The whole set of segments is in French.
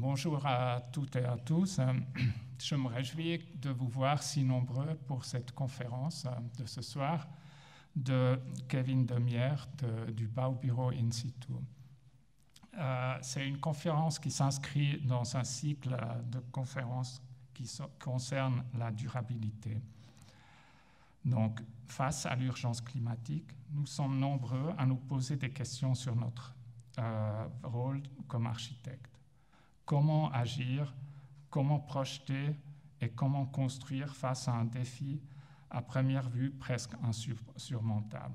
Bonjour à toutes et à tous. Je me réjouis de vous voir si nombreux pour cette conférence de ce soir de Kevin Demierre du Baubureau In Situ. C'est une conférence qui s'inscrit dans un cycle de conférences qui concerne la durabilité. Donc, face à l'urgence climatique, nous sommes nombreux à nous poser des questions sur notre rôle comme architecte. Comment agir, comment projeter et comment construire face à un défi à première vue presque insurmontable.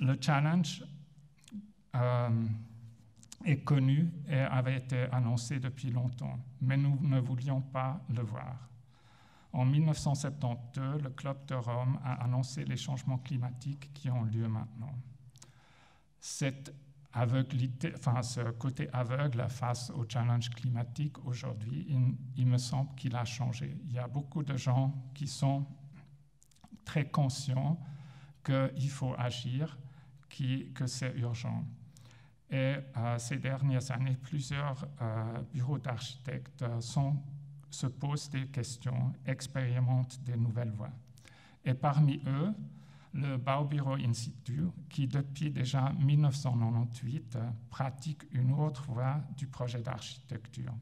Le challenge est connu et avait été annoncé depuis longtemps, mais nous ne voulions pas le voir. En 1972, le Club de Rome a annoncé les changements climatiques qui ont lieu maintenant. Cette ce côté aveugle face au challenge climatique aujourd'hui, il me semble qu'il a changé. Il y a beaucoup de gens qui sont très conscients qu'il faut agir, que c'est urgent. Et ces dernières années, plusieurs bureaux d'architectes se posent des questions, expérimentent des nouvelles voies. Et parmi eux, le Baubureau In Situ, qui depuis déjà 1998 pratique une autre voie du projet d'architecture.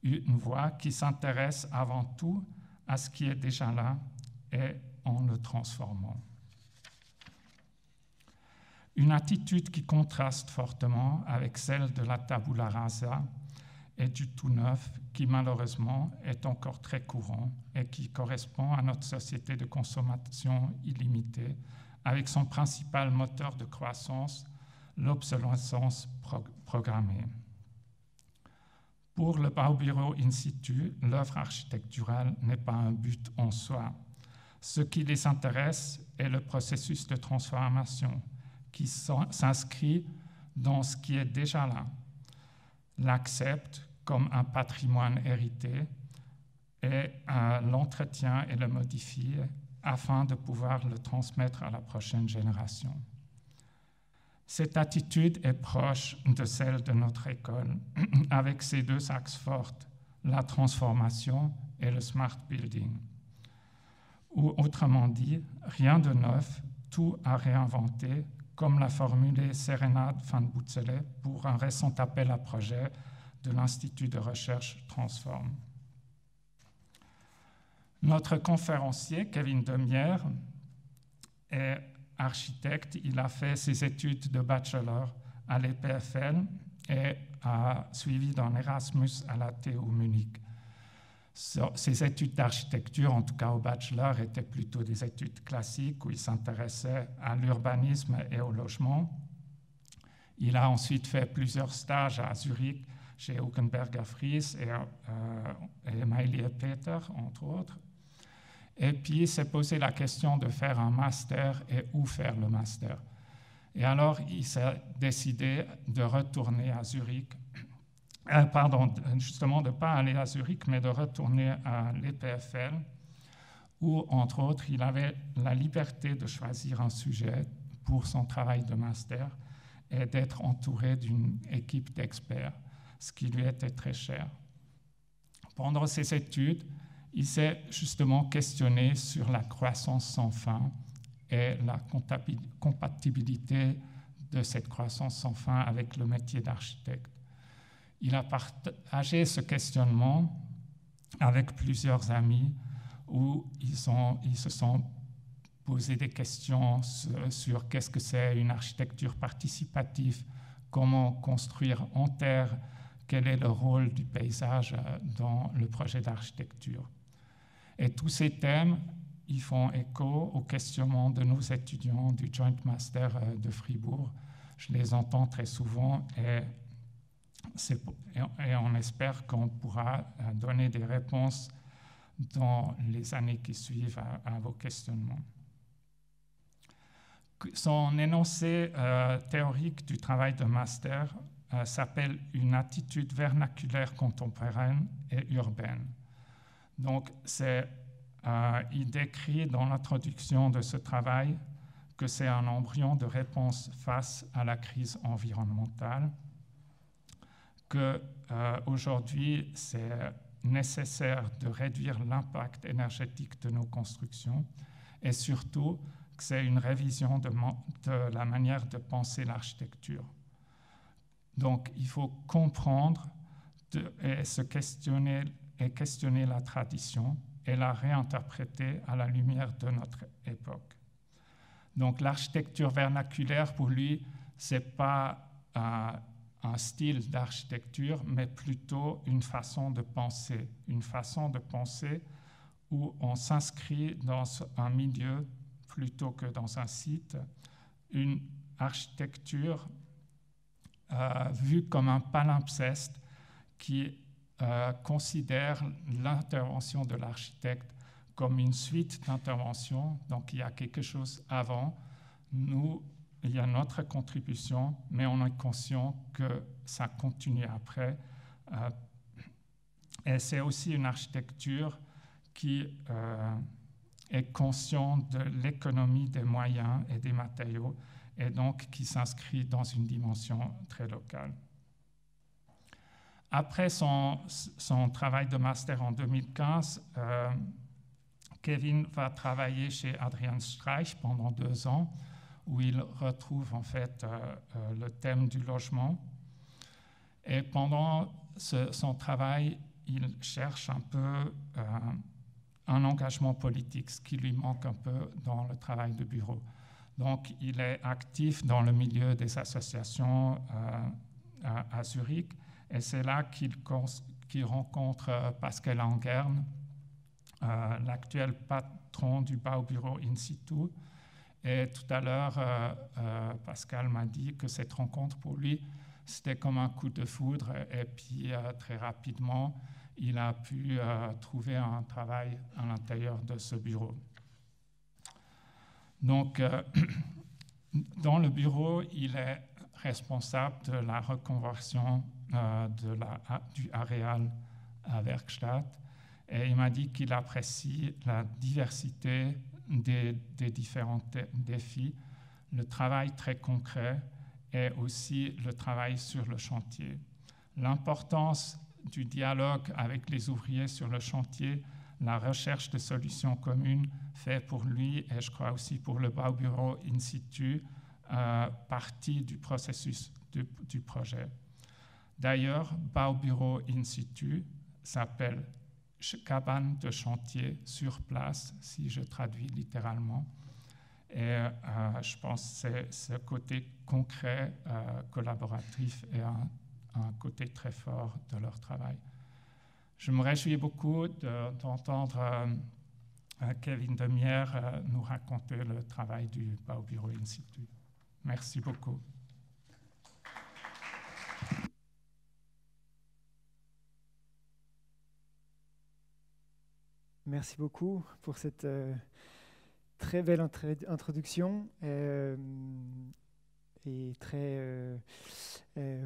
Une voie qui s'intéresse avant tout à ce qui est déjà là et en le transformant. Une attitude qui contraste fortement avec celle de la tabula rasa et du tout neuf, qui malheureusement est encore très courant et qui correspond à notre société de consommation illimitée, avec son principal moteur de croissance, l'obsolescence programmée. Pour le Baubureau In Situ, l'œuvre architecturale n'est pas un but en soi. Ce qui les intéresse est le processus de transformation qui s'inscrit dans ce qui est déjà là, l'accepte comme un patrimoine hérité et l'entretient et le modifie afin de pouvoir le transmettre à la prochaine génération. Cette attitude est proche de celle de notre école, avec ses deux axes forts, la transformation et le smart building. Ou autrement dit, rien de neuf, tout à réinventer, comme l'a formulé Serena van Boetzele pour un récent appel à projet de l'Institut de recherche Transform. Notre conférencier, Kevin Demierre, est architecte. Il a fait ses études de bachelor à l'EPFL et a suivi d'un Erasmus à la TU Munich. Ses études d'architecture, en tout cas au bachelor, étaient plutôt des études classiques où il s'intéressait à l'urbanisme et au logement. Il a ensuite fait plusieurs stages à Zurich, chez Hückenberger Fries et Maëlie Peter, entre autres. Et puis, il s'est posé la question de faire un master et où faire le master. Et alors, il s'est décidé de retourner à Zurich, justement de ne pas aller à Zurich, mais de retourner à l'EPFL, où, entre autres, il avait la liberté de choisir un sujet pour son travail de master et d'être entouré d'une équipe d'experts, ce qui lui était très cher. Pendant ses études, il s'est justement questionné sur la croissance sans fin et la compatibilité de cette croissance sans fin avec le métier d'architecte. Il a partagé ce questionnement avec plusieurs amis où ils se sont posé des questions sur qu'est-ce que c'est une architecture participative, comment construire en terre, quel est le rôle du paysage dans le projet d'architecture. Et tous ces thèmes, ils font écho aux questionnements de nos étudiants du Joint Master de Fribourg. Je les entends très souvent et on espère qu'on pourra donner des réponses dans les années qui suivent à vos questionnements. Son énoncé théorique du travail de master s'appelle une attitude vernaculaire contemporaine et urbaine. Donc, il décrit dans l'introduction de ce travail que c'est un embryon de réponse face à la crise environnementale, qu'aujourd'hui, c'est nécessaire de réduire l'impact énergétique de nos constructions et surtout que c'est une révision de la manière de penser l'architecture. Donc, il faut comprendre et questionner la tradition et la réinterpréter à la lumière de notre époque. Donc, l'architecture vernaculaire, pour lui, ce n'est pas un style d'architecture, mais plutôt une façon de penser où on s'inscrit dans un milieu plutôt que dans un site, une architecture vue comme un palimpseste qui considère l'intervention de l'architecte comme une suite d'interventions. Donc il y a quelque chose avant, il y a notre contribution, mais on est conscient que ça continue après. Et c'est aussi une architecture qui est consciente de l'économie des moyens et des matériaux, et donc qui s'inscrit dans une dimension très locale. Après son travail de master en 2015, Kevin va travailler chez Adrian Streich pendant 2 ans, où il retrouve en fait le thème du logement. Et pendant son travail, il cherche un peu un engagement politique, ce qui lui manque un peu dans le travail de bureau. Donc, il est actif dans le milieu des associations à Zurich, et c'est là qu'il rencontre Pascal Langern, l'actuel patron du Baubureau In Situ. Et tout à l'heure, Pascal m'a dit que cette rencontre, pour lui, c'était comme un coup de foudre. Et puis, très rapidement, il a pu trouver un travail à l'intérieur de ce bureau. Donc, dans le bureau, il est responsable de la reconversion du Areal à Werkstatt. Et il m'a dit qu'il apprécie la diversité des différents défis, le travail très concret et aussi le travail sur le chantier. L'importance du dialogue avec les ouvriers sur le chantier, la recherche de solutions communes fait pour lui, et je crois aussi pour le Baubureau In Situ, partie du processus du projet. D'ailleurs, Baubureau In Situ s'appelle cabane de chantier sur place, si je traduis littéralement. Et je pense que ce côté concret, collaboratif est un côté très fort de leur travail. Je me réjouis beaucoup d'entendre Kevin Demierre nous raconter le travail du Baubureau In Situ. Merci beaucoup. Merci beaucoup pour cette très belle introduction et très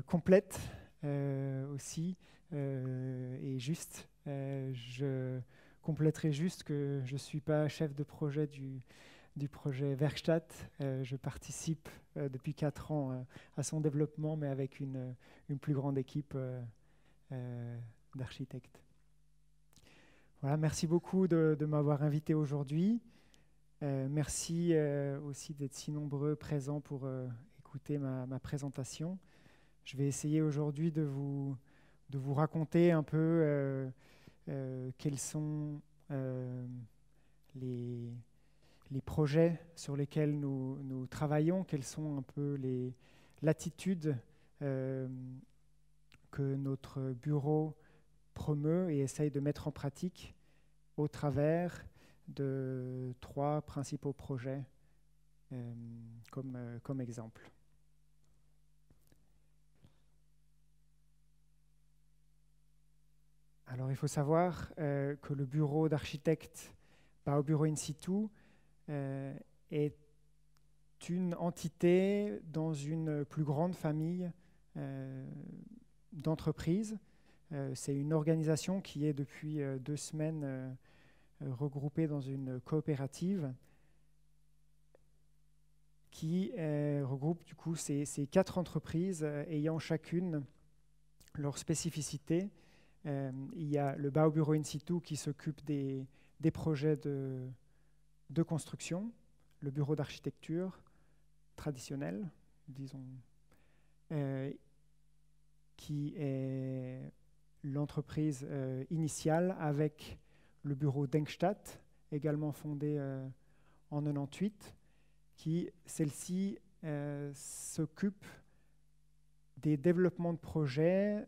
complète aussi et juste. Je compléterai juste que je ne suis pas chef de projet du projet Werkstatt. Je participe depuis 4 ans à son développement, mais avec une plus grande équipe d'architectes. Voilà, merci beaucoup de m'avoir invité aujourd'hui. Merci aussi d'être si nombreux présents pour écouter ma présentation. Je vais essayer aujourd'hui de vous raconter un peu quels sont les projets sur lesquels nous travaillons, quelles sont un peu les latitudes que notre bureau promeut et essaye de mettre en pratique au travers de 3 principaux projets comme exemple. Alors il faut savoir que le bureau d'architecte Baubureau In Situ est une entité dans une plus grande famille d'entreprises. C'est une organisation qui est depuis 2 semaines regroupée dans une coopérative qui regroupe du coup ces 4 entreprises ayant chacune leurs spécificités. Il y a le Baubureau in situ qui s'occupe des projets de construction, le bureau d'architecture traditionnel, disons, qui est l'entreprise initiale avec le bureau Denkstadt, également fondé en 98, qui, celle-ci, s'occupe des développements de projets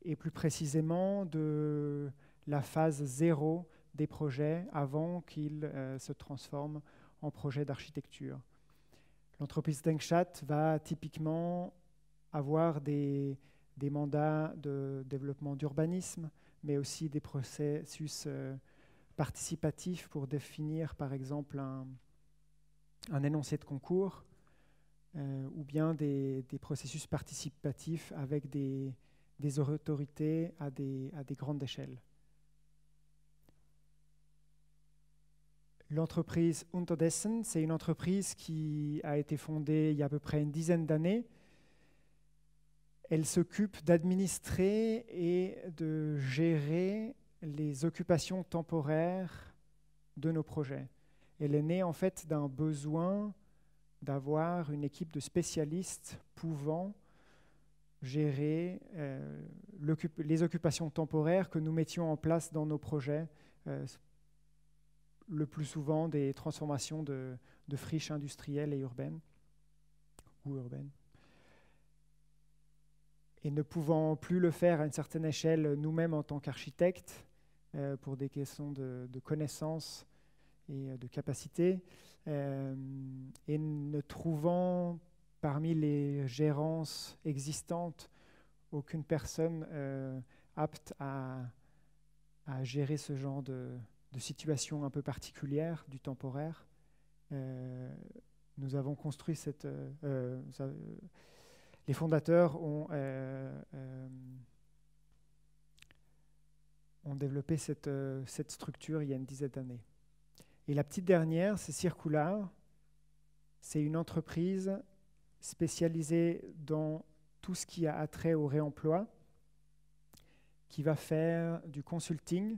et plus précisément de la phase 0 des projets avant qu'ils se transforment en projets d'architecture. L'entreprise Denkstadt va typiquement avoir des mandats de développement d'urbanisme, mais aussi des processus participatifs pour définir, par exemple, un énoncé de concours, ou bien des processus participatifs avec des autorités à des grandes échelles. L'entreprise Unterdessen, c'est une entreprise qui a été fondée il y a à peu près une dizaine d'années. Elle s'occupe d'administrer et de gérer les occupations temporaires de nos projets. Elle est née en fait d'un besoin d'avoir une équipe de spécialistes pouvant gérer les occupations temporaires que nous mettions en place dans nos projets, le plus souvent des transformations de friches industrielles et urbaines, Et ne pouvant plus le faire à une certaine échelle nous-mêmes en tant qu'architectes, pour des questions de connaissances et de capacité, et ne trouvant parmi les gérances existantes aucune personne apte à gérer ce genre de situation un peu particulière du temporaire, nous avons construit les fondateurs ont développé cette structure il y a une dizaine d'années. Et la petite dernière, c'est Circular. C'est une entreprise spécialisée dans tout ce qui a attrait au réemploi, qui va faire du consulting.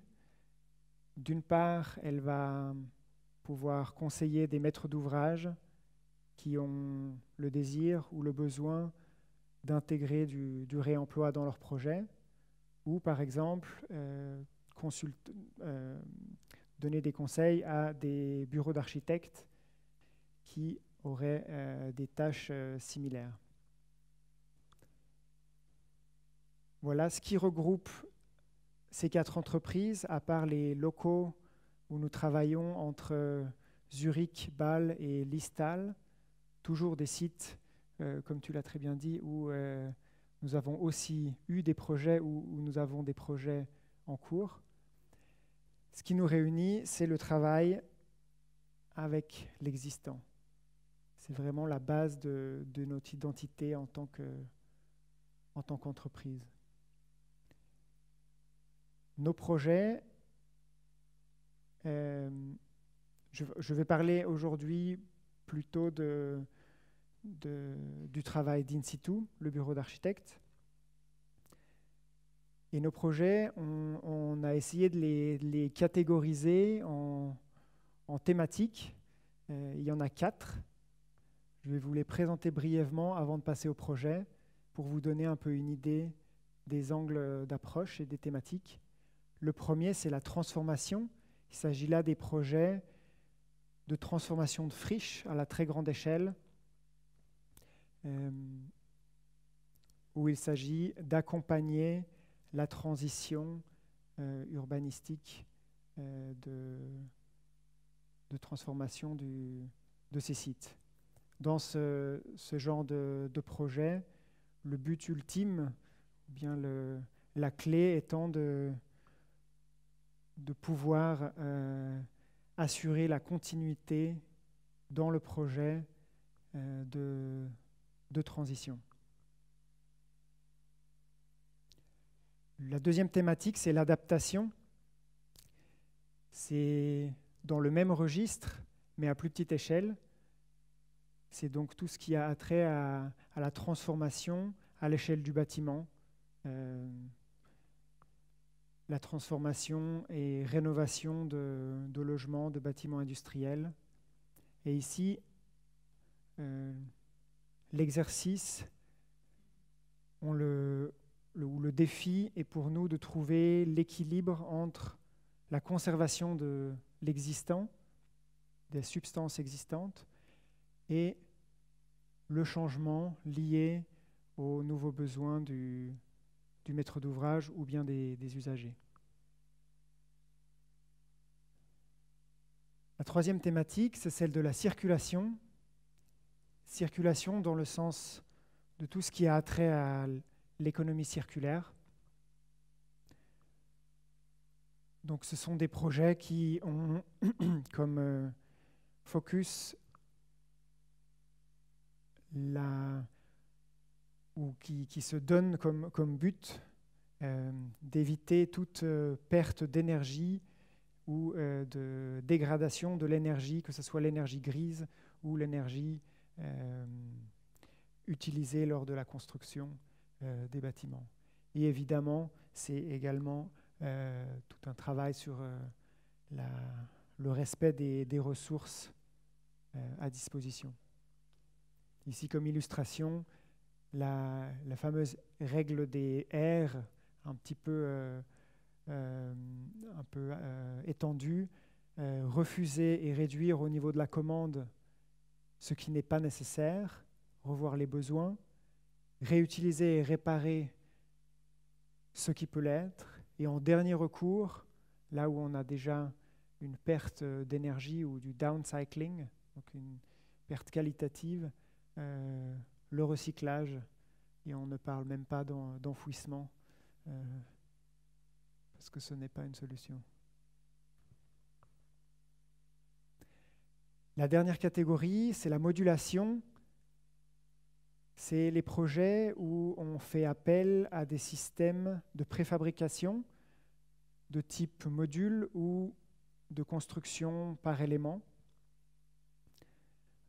D'une part, elle va pouvoir conseiller des maîtres d'ouvrage qui ont le désir ou le besoin d'intégrer du réemploi dans leur projet, ou par exemple donner des conseils à des bureaux d'architectes qui auraient des tâches similaires. Voilà ce qui regroupe ces 4 entreprises, à part les locaux où nous travaillons entre Zurich, Bâle et Liestal, toujours des sites, comme tu l'as très bien dit, où nous avons aussi eu des projets, où nous avons des projets en cours. Ce qui nous réunit, c'est le travail avec l'existant. C'est vraiment la base de notre identité en tant qu'entreprise. Nos projets, je vais parler aujourd'hui plutôt du travail d'in situ, le bureau d'architecte. Et nos projets, on a essayé de les catégoriser en thématiques. Il y en a 4. Je vais vous les présenter brièvement avant de passer au projet pour vous donner un peu une idée des angles d'approche et des thématiques. Le premier, c'est la transformation. Il s'agit là des projets de transformation de friches à la très grande échelle, où il s'agit d'accompagner la transition urbanistique de transformation de ces sites. Dans ce genre de projet, le but ultime, bien la clé étant de pouvoir assurer la continuité dans le projet de transition. La deuxième thématique, c'est l'adaptation. C'est dans le même registre, mais à plus petite échelle. C'est donc tout ce qui a attrait à la transformation à l'échelle du bâtiment, la transformation et rénovation de logements, de bâtiments industriels. Et ici, l'exercice ou le défi est pour nous de trouver l'équilibre entre la conservation de l'existant, des substances existantes, et le changement lié aux nouveaux besoins du maître d'ouvrage ou bien des usagers. La troisième thématique, c'est celle de la circulation. Circulation dans le sens de tout ce qui a trait à l'économie circulaire. Donc ce sont des projets qui ont comme focus ou qui se donnent comme but d'éviter toute perte d'énergie ou de dégradation de l'énergie, que ce soit l'énergie grise ou l'énergie utilisée lors de la construction des bâtiments. Et évidemment, c'est également tout un travail sur le respect des ressources à disposition. Ici, comme illustration, la fameuse règle des R, un peu étendue, refuser et réduire au niveau de la commande ce qui n'est pas nécessaire, revoir les besoins, réutiliser et réparer ce qui peut l'être, et en dernier recours, là où on a déjà une perte d'énergie ou du downcycling, donc une perte qualitative, le recyclage, et on ne parle même pas d'enfouissement, parce que ce n'est pas une solution. La dernière catégorie, c'est la modulation. C'est les projets où on fait appel à des systèmes de préfabrication de type module ou de construction par élément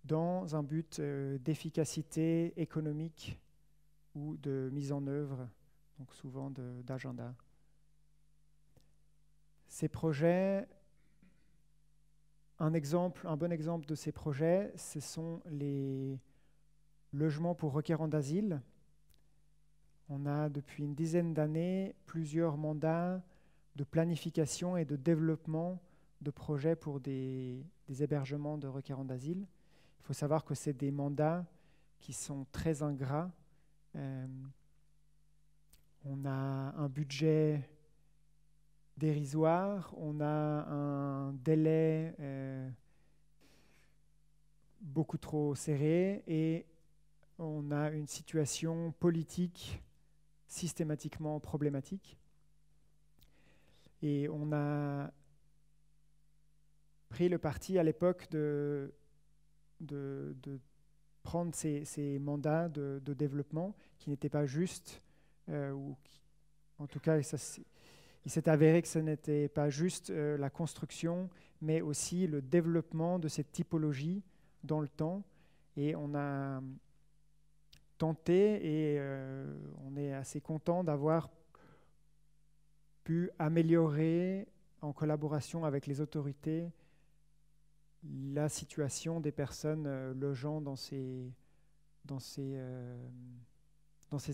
dans un but d'efficacité économique ou de mise en œuvre, donc souvent d'agenda. Ces projets, un bon exemple de ces projets, ce sont les logements pour requérants d'asile. On a depuis une dizaine d'années plusieurs mandats de planification et de développement de projets pour des hébergements de requérants d'asile. Il faut savoir que c'est des mandats qui sont très ingrats. On a un budget dérisoire, on a un délai beaucoup trop serré et on a une situation politique systématiquement problématique. Et on a pris le parti à l'époque de prendre ces mandats de développement qui n'étaient pas justes, en tout cas, il s'est avéré que ce n'était pas juste la construction, mais aussi le développement de cette typologie dans le temps. Et on a tenté, et on est assez content d'avoir pu améliorer, en collaboration avec les autorités, la situation des personnes logeant dans ces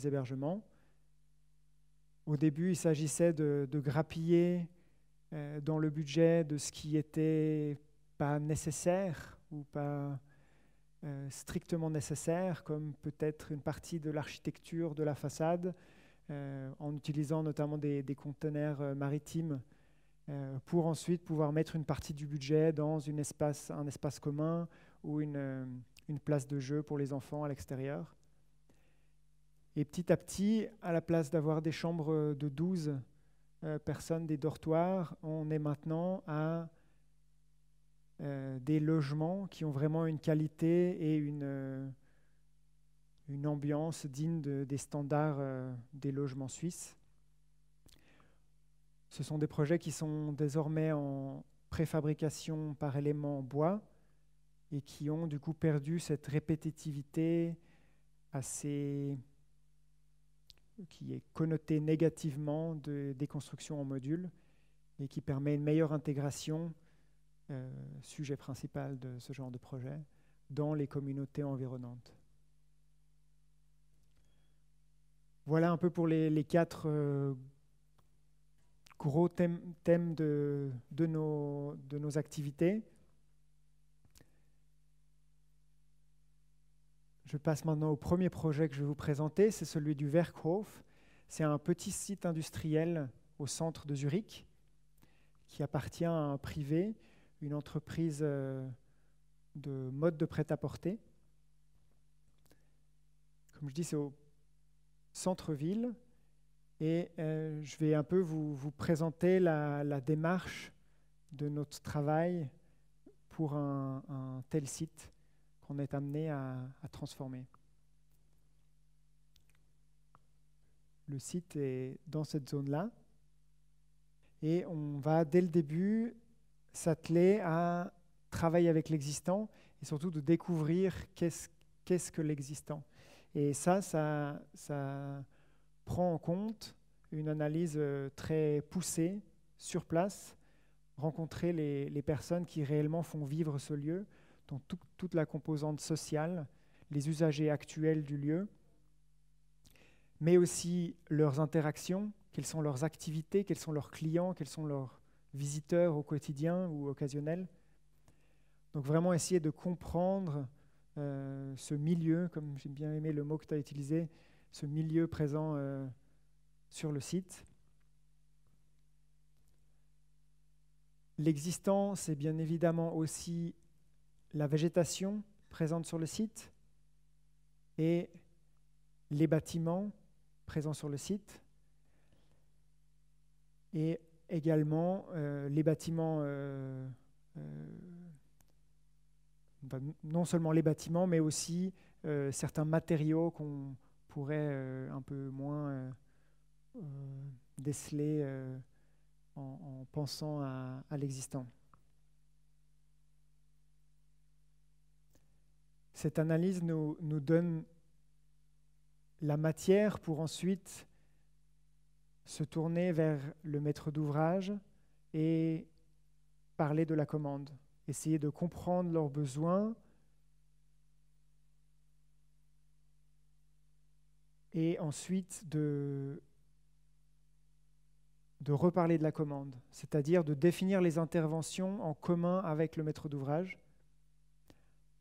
hébergements. Au début, il s'agissait de grappiller dans le budget de ce qui n'était pas nécessaire ou pas strictement nécessaire, comme peut-être une partie de l'architecture de la façade, en utilisant notamment des conteneurs maritimes pour ensuite pouvoir mettre une partie du budget dans un espace commun ou une place de jeu pour les enfants à l'extérieur. Et petit à petit, à la place d'avoir des chambres de 12 personnes, des dortoirs, on est maintenant à des logements qui ont vraiment une qualité et une ambiance digne des standards des logements suisses. Ce sont des projets qui sont désormais en préfabrication par éléments bois et qui ont du coup perdu cette répétitivité assez qui est connoté négativement des constructions en modules et qui permet une meilleure intégration, sujet principal de ce genre de projet, dans les communautés environnantes. Voilà un peu pour les 4 gros thèmes de nos activités. Je passe maintenant au premier projet que je vais vous présenter, c'est celui du Werkhof. C'est un petit site industriel au centre de Zurich qui appartient à un privé, une entreprise de mode de prêt-à-porter. Comme je dis, c'est au centre-ville et je vais un peu vous présenter la démarche de notre travail pour un tel site qu'on est amené à transformer. Le site est dans cette zone-là et on va dès le début s'atteler à travailler avec l'existant et surtout de découvrir qu'est-ce que l'existant. Et ça prend en compte une analyse très poussée sur place, rencontrer les personnes qui réellement font vivre ce lieu, donc toute la composante sociale, les usagers actuels du lieu, mais aussi leurs interactions, quelles sont leurs activités, quels sont leurs clients, quels sont leurs visiteurs au quotidien ou occasionnels. Donc vraiment essayer de comprendre ce milieu, comme j'ai bien aimé le mot que tu as utilisé, ce milieu présent sur le site. L'existant, c'est bien évidemment aussi la végétation présente sur le site et les bâtiments présents sur le site et également les bâtiments, non seulement les bâtiments, mais aussi certains matériaux qu'on pourrait un peu moins déceler en pensant à l'existant. Cette analyse nous donne la matière pour ensuite se tourner vers le maître d'ouvrage et parler de la commande, essayer de comprendre leurs besoins et ensuite de reparler de la commande, c'est-à-dire de définir les interventions en commun avec le maître d'ouvrage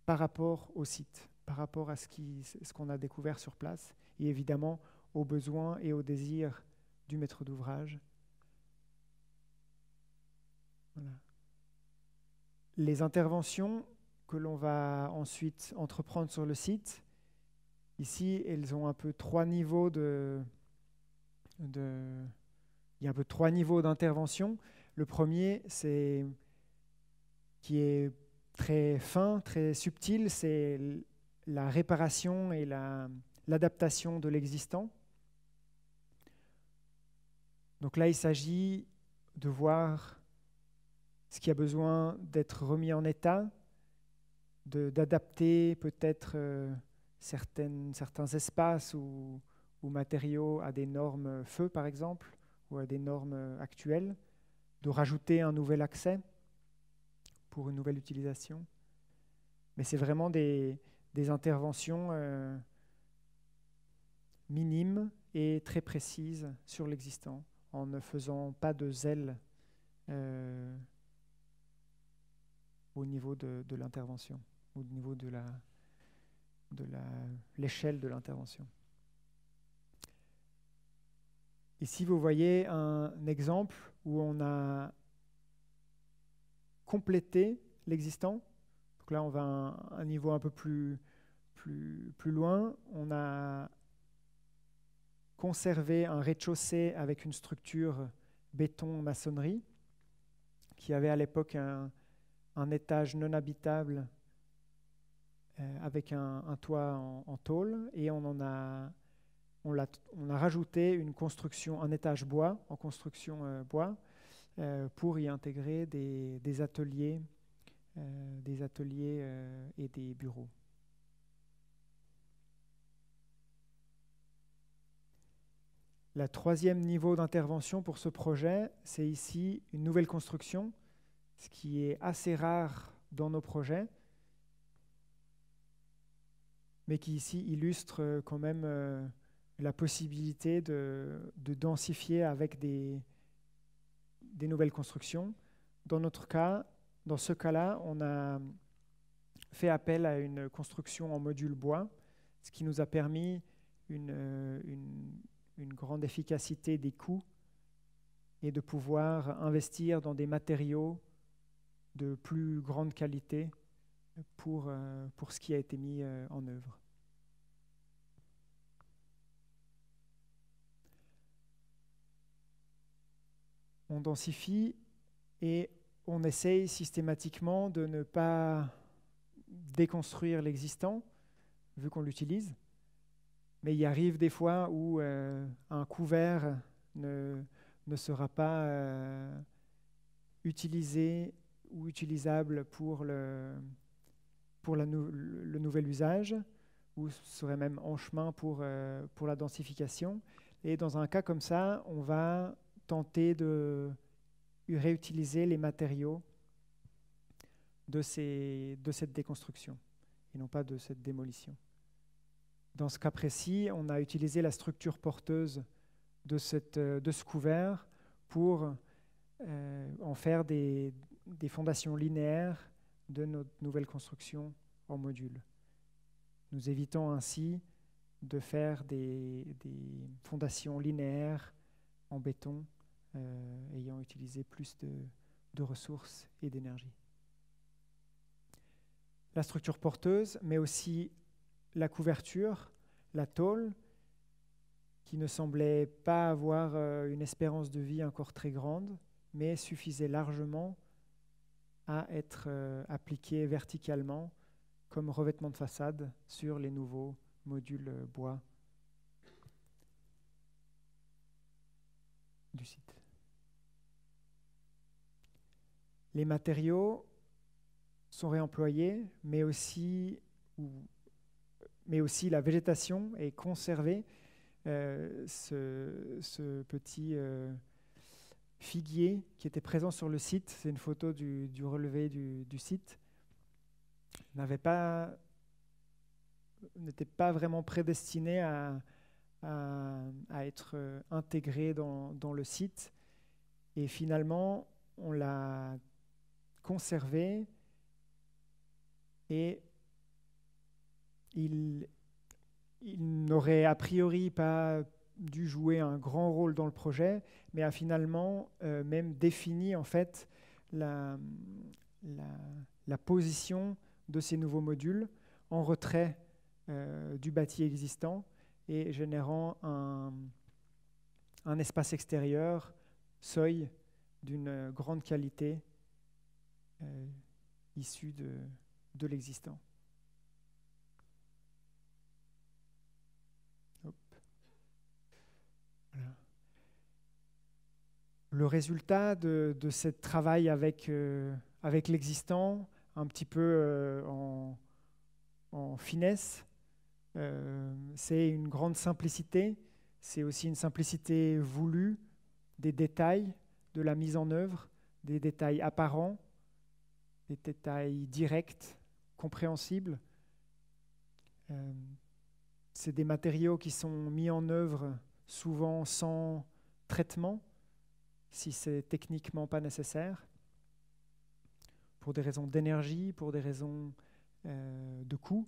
par rapport au site, par rapport à ce qu'on a découvert sur place, et évidemment aux besoins et aux désirs du maître d'ouvrage. Voilà. Les interventions que l'on va ensuite entreprendre sur le site, ici, elles ont un peu 3 niveaux il y a un peu 3 niveaux d'intervention. Le premier, qui est très fin, très subtil, c'est la réparation et l'adaptation de l'existant. Donc là, il s'agit de voir ce qui a besoin d'être remis en état, d'adapter peut-être certains espaces ou matériaux à des normes feu, par exemple, ou à des normes actuelles, de rajouter un nouvel accès pour une nouvelle utilisation. Mais c'est vraiment des interventions minimes et très précises sur l'existant, en ne faisant pas de zèle au niveau de l'intervention, au niveau de l'échelle de l'intervention. Ici, vous voyez un exemple où on a complété l'existant. Donc là, on va à un niveau un peu plus loin. On a conservé un rez-de-chaussée avec une structure béton-maçonnerie qui avait à l'époque un étage non habitable avec un toit en tôle, et on a rajouté une construction, un étage bois en construction bois pour y intégrer des ateliers et des bureaux. Le troisième niveau d'intervention pour ce projet, c'est ici une nouvelle construction, ce qui est assez rare dans nos projets, mais qui ici illustre quand même la possibilité de densifier avec des nouvelles constructions. Dans ce cas-là, on a fait appel à une construction en module bois, ce qui nous a permis une grande efficacité des coûts et de pouvoir investir dans des matériaux de plus grande qualité pour ce qui a été mis en œuvre. On densifie et on essaye systématiquement de ne pas déconstruire l'existant, vu qu'on l'utilise. Mais il arrive des fois où un couvert ne sera pas utilisé ou utilisable pour le nouvel usage, ou serait même en chemin pour la densification. Et dans un cas comme ça, on va tenter de réutiliser les matériaux de cette déconstruction, et non pas de cette démolition. Dans ce cas précis, on a utilisé la structure porteuse de ce couvert pour en faire des fondations linéaires de notre nouvelle construction en module. Nous évitons ainsi de faire des fondations linéaires en béton ayant utilisé plus de ressources et d'énergie. La structure porteuse, mais aussi la couverture, la tôle, qui ne semblait pas avoir une espérance de vie encore très grande, mais suffisait largement à être appliquée verticalement comme revêtement de façade sur les nouveaux modules bois du site. Les matériaux sont réemployés, mais aussi la végétation est conservée. Ce petit figuier qui était présent sur le site, c'est une photo du relevé du site, n'était pas vraiment prédestiné à être intégré dans le site. Et finalement, on l'a conservé et il n'aurait a priori pas dû jouer un grand rôle dans le projet, mais a finalement même défini en fait la position de ces nouveaux modules en retrait du bâti existant et générant un espace extérieur seuil d'une grande qualité issu de l'existant. Voilà. Le résultat de ce travail avec l'existant, un petit peu en finesse, c'est une grande simplicité, c'est aussi une simplicité voulue des détails de la mise en œuvre, des détails apparents, des détails directs, compréhensibles. C'est des matériaux qui sont mis en œuvre souvent sans traitement, si c'est techniquement pas nécessaire, pour des raisons d'énergie, pour des raisons de coût.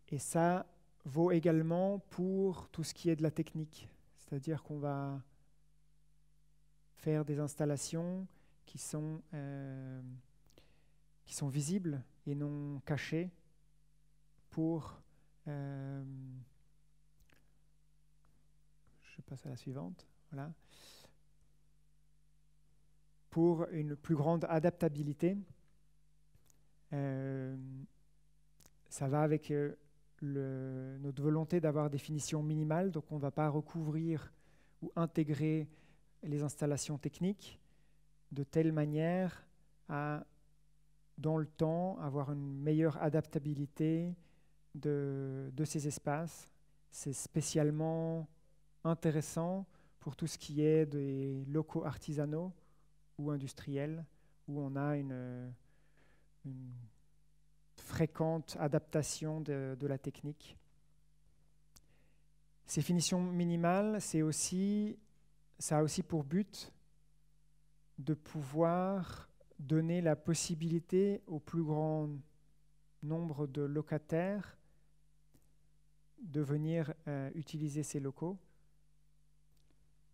Et ça vaut également pour tout ce qui est de la technique, c'est-à-dire qu'on va faire des installations qui sont visibles et non cachées pour... je passe à la suivante. Voilà. Pour une plus grande adaptabilité, ça va avec notre volonté d'avoir des finitions minimales, donc on ne va pas recouvrir ou intégrer les installations techniques de telle manière à, dans le temps, avoir une meilleure adaptabilité de ces espaces. C'est spécialement intéressant pour tout ce qui est des locaux artisanaux ou industriels, où on a une fréquente adaptation de la technique. Ces finitions minimales, ça a aussi pour but de pouvoir donner la possibilité au plus grand nombre de locataires de venir utiliser ces locaux.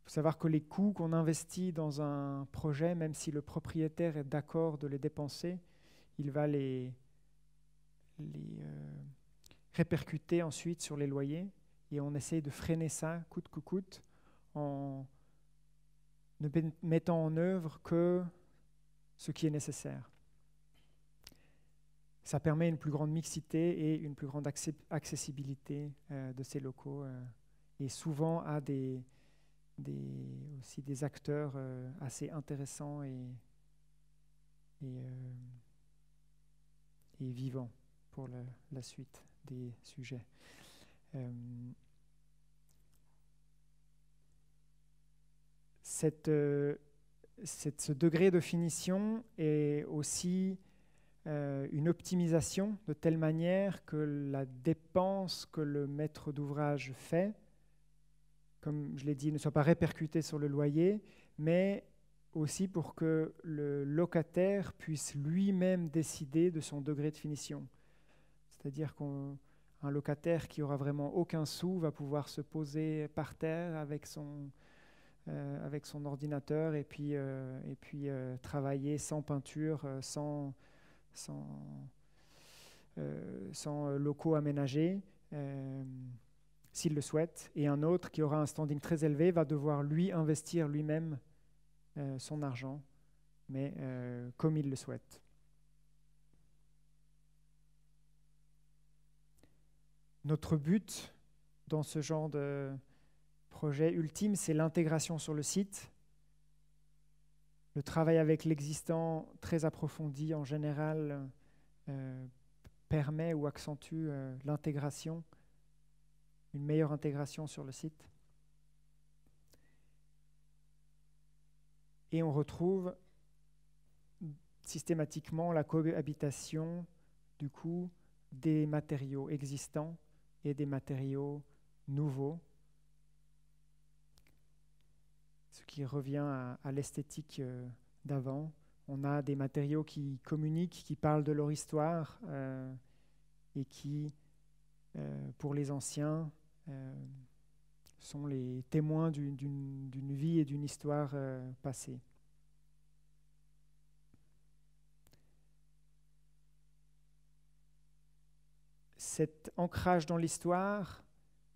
Il faut savoir que les coûts qu'on investit dans un projet, même si le propriétaire est d'accord de les dépenser, il va les répercuter ensuite sur les loyers, et on essaye de freiner ça coûte que coûte en ne mettant en œuvre que ce qui est nécessaire. Ça permet une plus grande mixité et une plus grande accessibilité de ces locaux, et souvent à aussi des acteurs assez intéressants et vivants pour la suite des sujets. Ce degré de finition est aussi une optimisation de telle manière que la dépense que le maître d'ouvrage fait, comme je l'ai dit, ne soit pas répercutée sur le loyer, mais aussi pour que le locataire puisse lui-même décider de son degré de finition. C'est-à-dire qu'un locataire qui aura vraiment aucun sou va pouvoir se poser par terre avec son ordinateur et puis travailler sans peinture, sans locaux aménagés, s'il le souhaite. Et un autre qui aura un standing très élevé va devoir lui investir lui-même son argent, mais comme il le souhaite. Notre but dans ce genre de projet ultime, c'est l'intégration sur le site. Le travail avec l'existant très approfondi en général permet ou accentue l'intégration, une meilleure intégration sur le site. Et on retrouve systématiquement la cohabitation du coup des matériaux existants et des matériaux nouveaux, ce qui revient à l'esthétique d'avant. On a des matériaux qui communiquent, qui parlent de leur histoire et qui, pour les anciens, sont les témoins d'une vie et d'une histoire passée. Cet ancrage dans l'histoire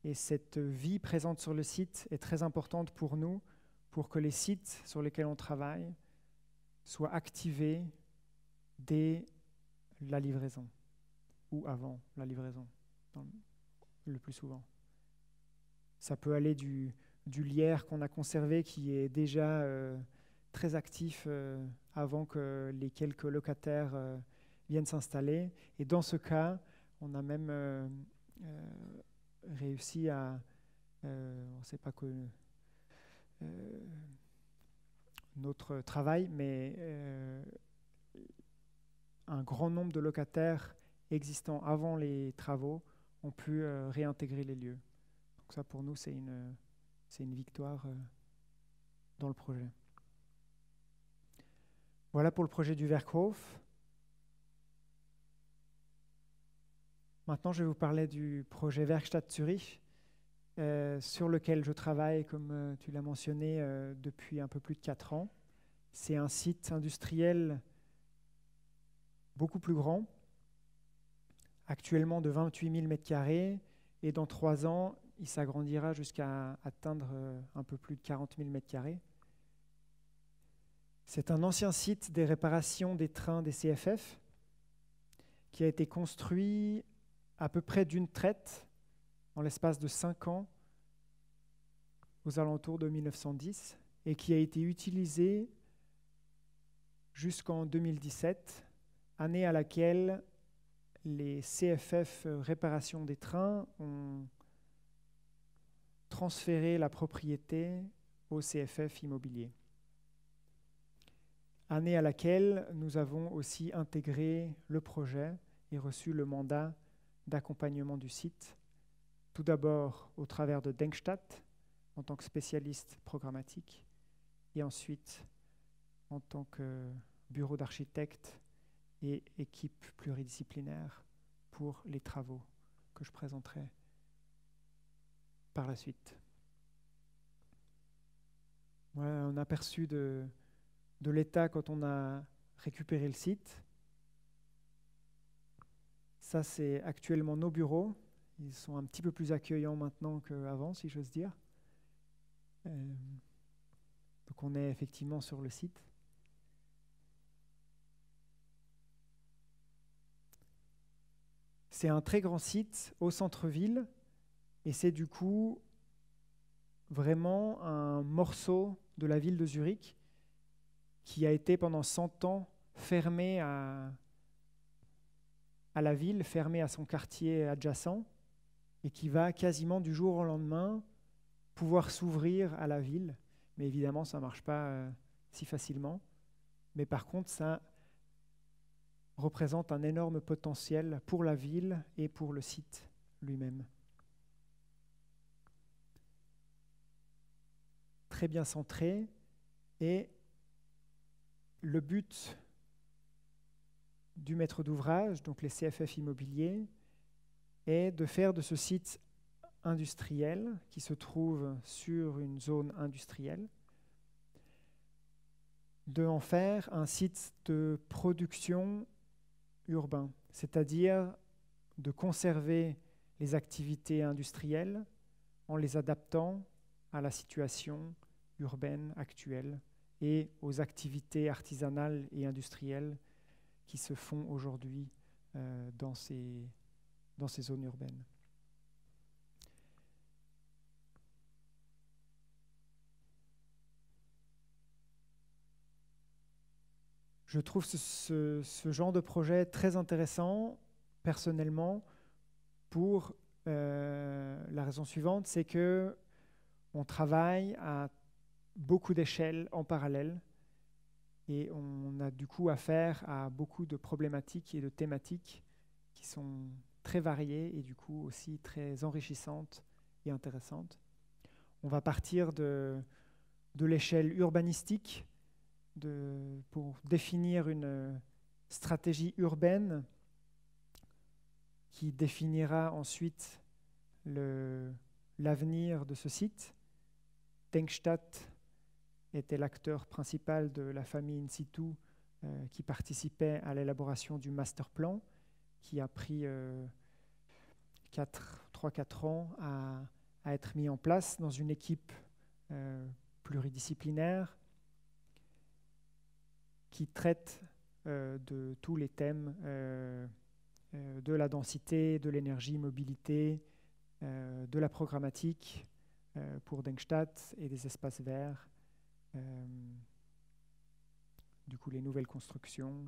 et cette vie présente sur le site est très importante pour nous, pour que les sites sur lesquels on travaille soient activés dès la livraison ou avant la livraison, le plus souvent. Ça peut aller du lierre qu'on a conservé qui est déjà très actif avant que les quelques locataires viennent s'installer. Et dans ce cas, on a même réussi à... on ne sait pas que notre travail, mais un grand nombre de locataires existants avant les travaux ont pu réintégrer les lieux. Donc ça, pour nous, c'est une victoire dans le projet. Voilà pour le projet du Werkhof. Maintenant, je vais vous parler du projet Werkstatt Zürich, sur lequel je travaille, comme tu l'as mentionné, depuis un peu plus de 4 ans. C'est un site industriel beaucoup plus grand, actuellement de 28 000 m², et dans 3 ans, il s'agrandira jusqu'à atteindre un peu plus de 40 000 m². C'est un ancien site des réparations des trains des CFF qui a été construit à peu près d'une traite en l'espace de 5 ans aux alentours de 1910 et qui a été utilisé jusqu'en 2017, année à laquelle les CFF réparation des trains ont transféré la propriété au CFF immobilier. Année à laquelle nous avons aussi intégré le projet et reçu le mandat d'accompagnement du site, tout d'abord au travers de Denkstadt en tant que spécialiste programmatique et ensuite en tant que bureau d'architecte et équipe pluridisciplinaire pour les travaux que je présenterai par la suite. Voilà un aperçu de l'état quand on a récupéré le site. Ça, c'est actuellement nos bureaux. Ils sont un petit peu plus accueillants maintenant qu'avant, si j'ose dire. Donc on est effectivement sur le site. C'est un très grand site au centre-ville et c'est du coup vraiment un morceau de la ville de Zurich qui a été pendant 100 ans fermé à la ville, fermé à son quartier adjacent et qui va quasiment du jour au lendemain pouvoir s'ouvrir à la ville. Mais évidemment, ça ne marche pas si facilement. Mais par contre, ça représente un énorme potentiel pour la ville et pour le site lui-même. Très bien centré. Et le but du maître d'ouvrage, donc les CFF immobiliers, est de faire de ce site industriel qui se trouve sur une zone industrielle, de en faire un site de production urbain, c'est-à-dire de conserver les activités industrielles en les adaptant à la situation urbaine actuelle et aux activités artisanales et industrielles qui se font aujourd'hui dans ces zones urbaines. Je trouve ce genre de projet très intéressant, personnellement, pour la raison suivante, c'est qu'on travaille à beaucoup d'échelles en parallèle et on a du coup affaire à beaucoup de problématiques et de thématiques qui sont très variées et du coup aussi très enrichissantes et intéressantes. On va partir de l'échelle urbanistique pour définir une stratégie urbaine qui définira ensuite l'avenir de ce site. Denkstadt était l'acteur principal de la famille In Situ qui participait à l'élaboration du master plan qui a pris 3-4 ans à être mis en place dans une équipe pluridisciplinaire qui traite de tous les thèmes de la densité, de l'énergie, mobilité, de la programmatique pour Denkstadt et des espaces verts, du coup les nouvelles constructions,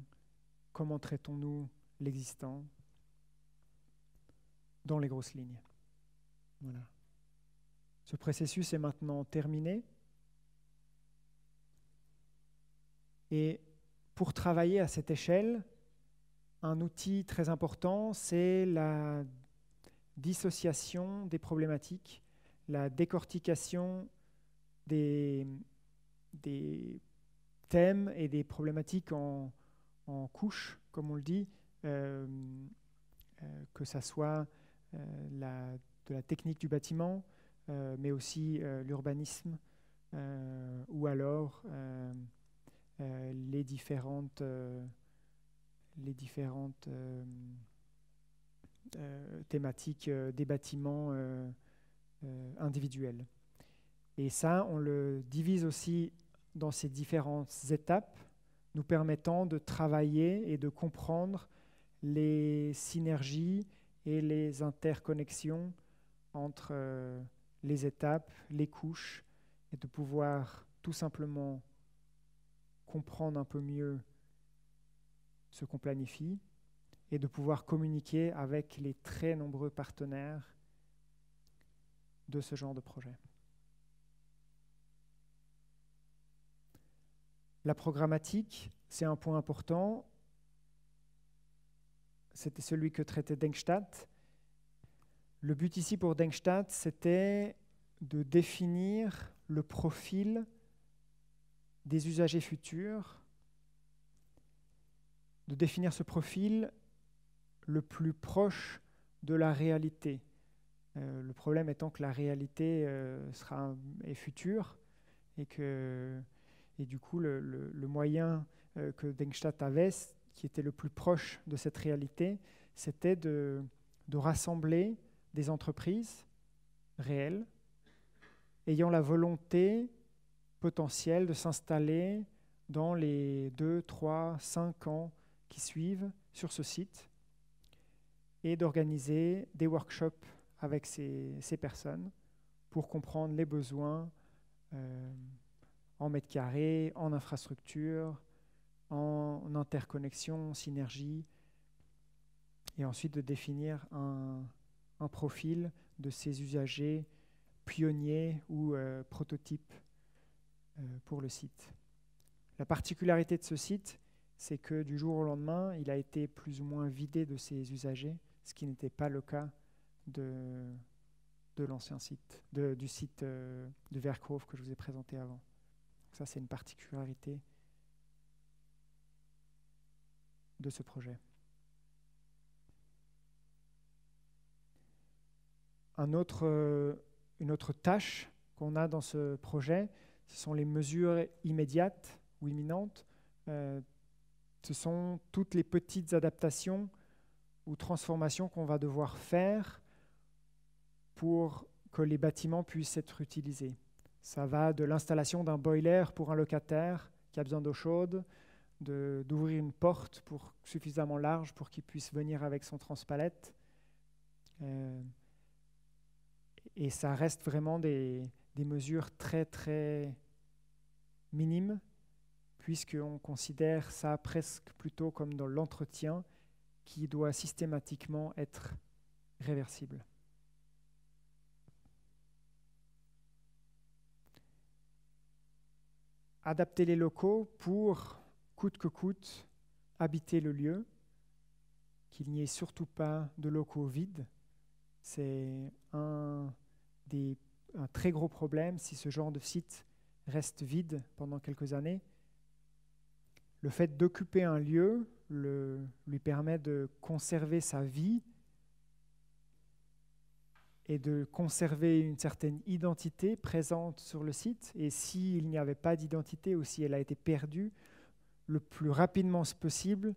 comment traitons-nous l'existant dans les grosses lignes. Voilà. Ce processus est maintenant terminé et pour travailler à cette échelle, un outil très important, c'est la dissociation des problématiques, la décortication des thèmes et des problématiques en couches, comme on le dit, que ça soit de la technique du bâtiment, mais aussi l'urbanisme, ou alors les différentes thématiques des bâtiments individuels. Et ça, on le divise aussi dans ces différentes étapes, nous permettant de travailler et de comprendre les synergies et les interconnexions entre les étapes, les couches, et de pouvoir tout simplement comprendre un peu mieux ce qu'on planifie et de pouvoir communiquer avec les très nombreux partenaires de ce genre de projet. La programmatique, c'est un point important. C'était celui que traitait Denkstadt. Le but ici pour Denkstadt, c'était de définir le profil des usagers futurs, de définir ce profil le plus proche de la réalité. Le problème étant que la réalité est future et du coup le moyen que Denkstadt avait, qui était le plus proche de cette réalité, c'était de rassembler des entreprises réelles ayant la volonté potentielle de s'installer dans les 2, 3, 5 ans qui suivent sur ce site et d'organiser des workshops avec ces personnes pour comprendre les besoins en mètres carrés, en infrastructure, en interconnexion, en synergie, et ensuite de définir un profil de ces usagers pionniers ou prototypes pour le site. La particularité de ce site, c'est que du jour au lendemain, il a été plus ou moins vidé de ses usagers, ce qui n'était pas le cas de l'ancien site, du site de Vercrove que je vous ai présenté avant. Ça, c'est une particularité de ce projet. Une autre tâche qu'on a dans ce projet, ce sont les mesures immédiates ou imminentes. Ce sont toutes les petites adaptations ou transformations qu'on va devoir faire pour que les bâtiments puissent être utilisés. Ça va de l'installation d'un boiler pour un locataire qui a besoin d'eau chaude, d'ouvrir une porte suffisamment large pour qu'il puisse venir avec son transpalette. Et ça reste vraiment des mesures très, très minimes, puisqu'on considère ça presque plutôt comme dans l'entretien qui doit systématiquement être réversible. Adapter les locaux pour, coûte que coûte, habiter le lieu, qu'il n'y ait surtout pas de locaux vides. C'est un très gros problème si ce genre de site reste vide pendant quelques années. Le fait d'occuper un lieu lui permet de conserver sa vie et de conserver une certaine identité présente sur le site. Et s'il n'y avait pas d'identité ou si elle a été perdue, le plus rapidement possible,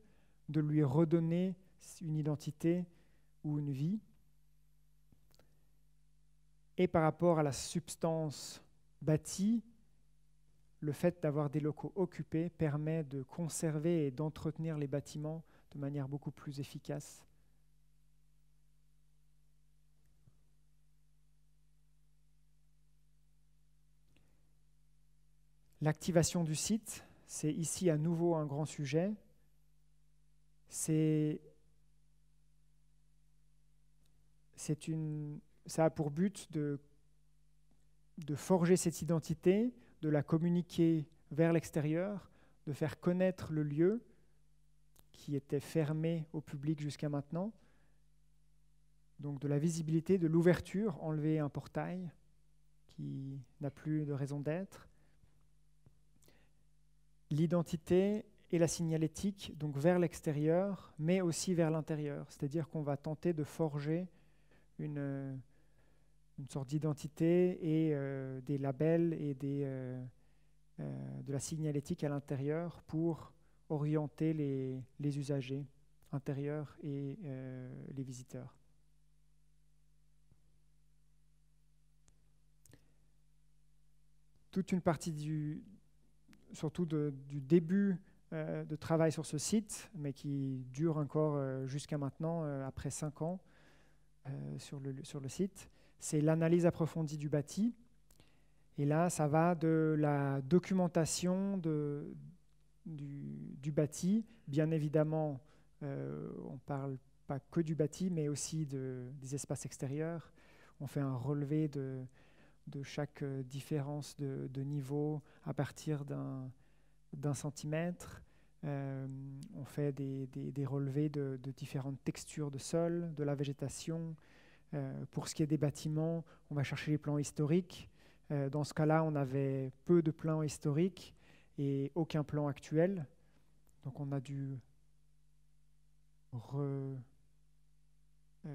de lui redonner une identité ou une vie. Et par rapport à la substance bâtie, le fait d'avoir des locaux occupés permet de conserver et d'entretenir les bâtiments de manière beaucoup plus efficace. L'activation du site, c'est ici à nouveau un grand sujet. Ça a pour but de forger cette identité, de la communiquer vers l'extérieur, de faire connaître le lieu qui était fermé au public jusqu'à maintenant. Donc de la visibilité, de l'ouverture, enlever un portail qui n'a plus de raison d'être. L'identité et la signalétique, donc vers l'extérieur, mais aussi vers l'intérieur. C'est-à-dire qu'on va tenter de forger une sorte d'identité et des labels et de la signalétique à l'intérieur pour orienter les usagers intérieurs et les visiteurs. Toute une partie surtout du début de travail sur ce site, mais qui dure encore jusqu'à maintenant, après 5 ans sur le site, c'est l'analyse approfondie du bâti. Et là, ça va de la documentation du bâti, bien évidemment on ne parle pas que du bâti, mais aussi des espaces extérieurs. On fait un relevé de chaque différence de niveau à partir d'un centimètre. On fait des relevés de différentes textures de sol, de la végétation. Pour ce qui est des bâtiments, on va chercher les plans historiques. Dans ce cas-là, on avait peu de plans historiques et aucun plan actuel. Donc on a dû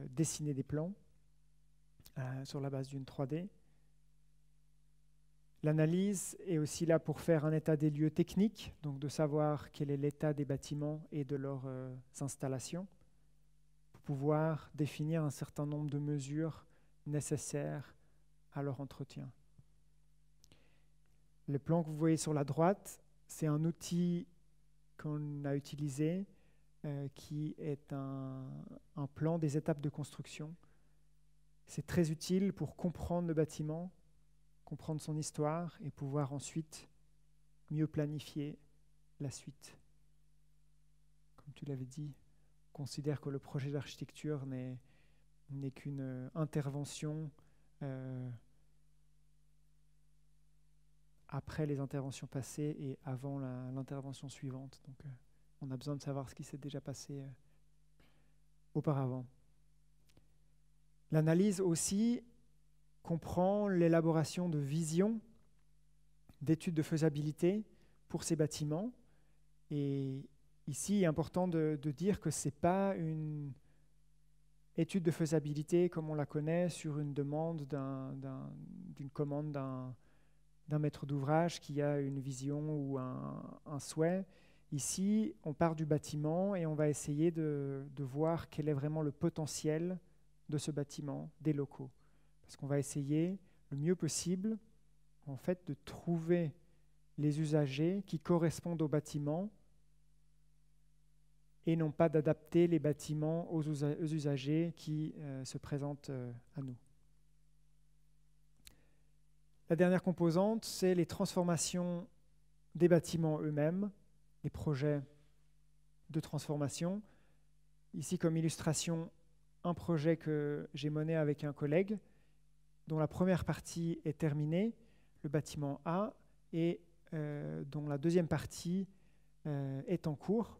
dessiner des plans sur la base d'une 3D. L'analyse est aussi là pour faire un état des lieux techniques, donc de savoir quel est l'état des bâtiments et de leurs installations, pour pouvoir définir un certain nombre de mesures nécessaires à leur entretien. Le plan que vous voyez sur la droite, c'est un outil qu'on a utilisé qui est un plan des étapes de construction. C'est très utile pour comprendre le bâtiment, comprendre son histoire et pouvoir ensuite mieux planifier la suite. Comme tu l'avais dit, on considère que le projet d'architecture n'est qu'une intervention après les interventions passées et avant l'intervention suivante. Donc, on a besoin de savoir ce qui s'est déjà passé auparavant. L'analyse aussi comprend l'élaboration de visions, d'études de faisabilité pour ces bâtiments. Et ici, il est important de dire que ce n'est pas une étude de faisabilité comme on la connaît sur une demande d'une commande d'un maître d'ouvrage qui a une vision ou un souhait. Ici, on part du bâtiment et on va essayer de voir quel est vraiment le potentiel de ce bâtiment, des locaux. Parce qu'on va essayer le mieux possible, en fait, de trouver les usagers qui correspondent au bâtiment et non pas d'adapter les bâtiments aux usagers qui se présentent à nous. La dernière composante, c'est les transformations des bâtiments eux-mêmes, les projets de transformation. Ici, comme illustration, un projet que j'ai mené avec un collègue, dont la première partie est terminée, le bâtiment A, et dont la deuxième partie est en cours.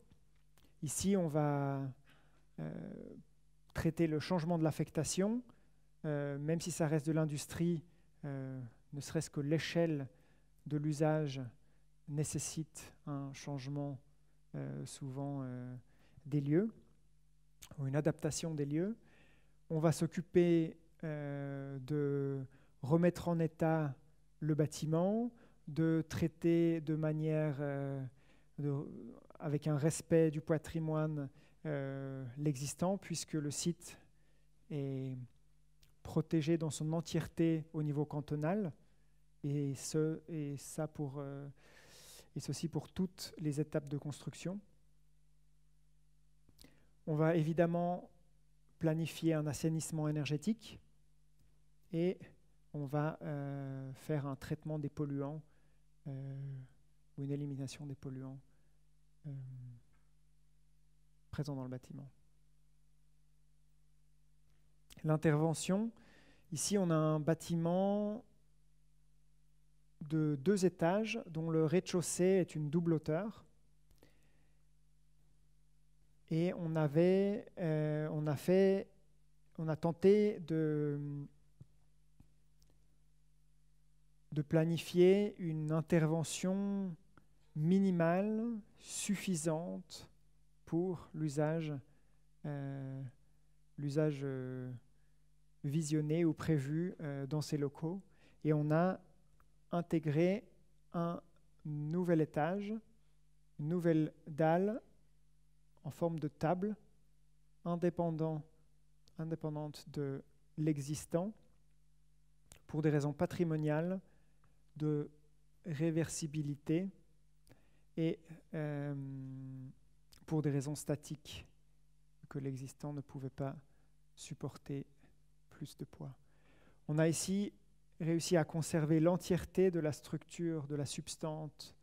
Ici, on va traiter le changement de l'affectation, même si ça reste de l'industrie, ne serait-ce que l'échelle de l'usage nécessite un changement souvent des lieux, ou une adaptation des lieux. On va s'occuper de remettre en état le bâtiment, de traiter de manière, avec un respect du patrimoine, l'existant, puisque le site est protégé dans son entièreté au niveau cantonal, et ceci pour toutes les étapes de construction. On va évidemment planifier un assainissement énergétique et on va faire un traitement des polluants ou une élimination des polluants présents dans le bâtiment. L'intervention, ici on a un bâtiment de 2 étages dont le rez-de-chaussée est une double hauteur. Et on a tenté de planifier une intervention minimale, suffisante pour l'usage visionné ou prévu dans ces locaux. Et on a intégré un nouvel étage, une nouvelle dalle en forme de table, indépendante de l'existant, pour des raisons patrimoniales, de réversibilité et pour des raisons statiques, que l'existant ne pouvait pas supporter plus de poids. On a ici réussi à conserver l'entièreté de la structure, de la substance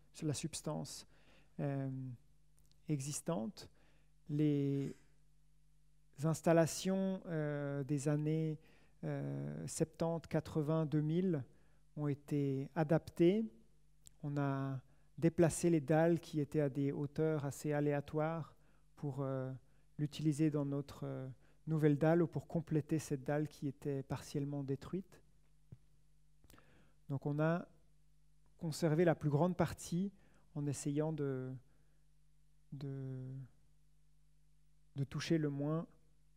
existante, Les installations des années 70, 80, 2000 ont été adaptées. On a déplacé les dalles qui étaient à des hauteurs assez aléatoires pour l'utiliser dans notre nouvelle dalle ou pour compléter cette dalle qui était partiellement détruite. Donc on a conservé la plus grande partie en essayant de toucher le moins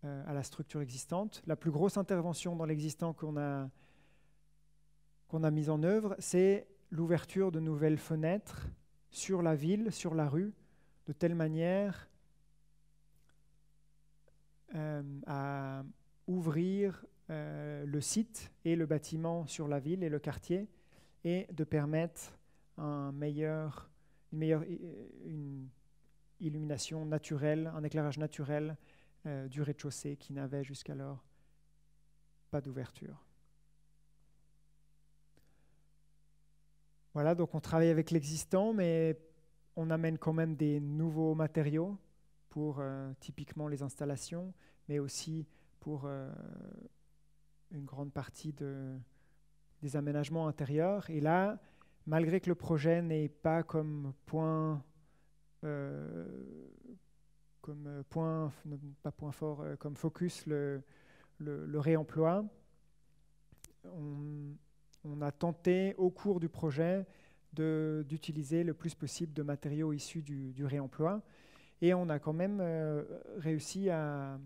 à la structure existante. La plus grosse intervention dans l'existant qu'on a mise en œuvre, c'est l'ouverture de nouvelles fenêtres sur la ville, sur la rue, de telle manière à ouvrir le site et le bâtiment sur la ville et le quartier et de permettre une meilleure illumination naturelle, un éclairage naturel du rez-de-chaussée qui n'avait jusqu'alors pas d'ouverture. Voilà, donc on travaille avec l'existant, mais on amène quand même des nouveaux matériaux pour typiquement les installations, mais aussi pour une grande partie des aménagements intérieurs. Et là, malgré que le projet n'ait pas comme point comme focus le réemploi, on a tenté au cours du projet d'utiliser le plus possible de matériaux issus du réemploi. Et on a quand même réussi à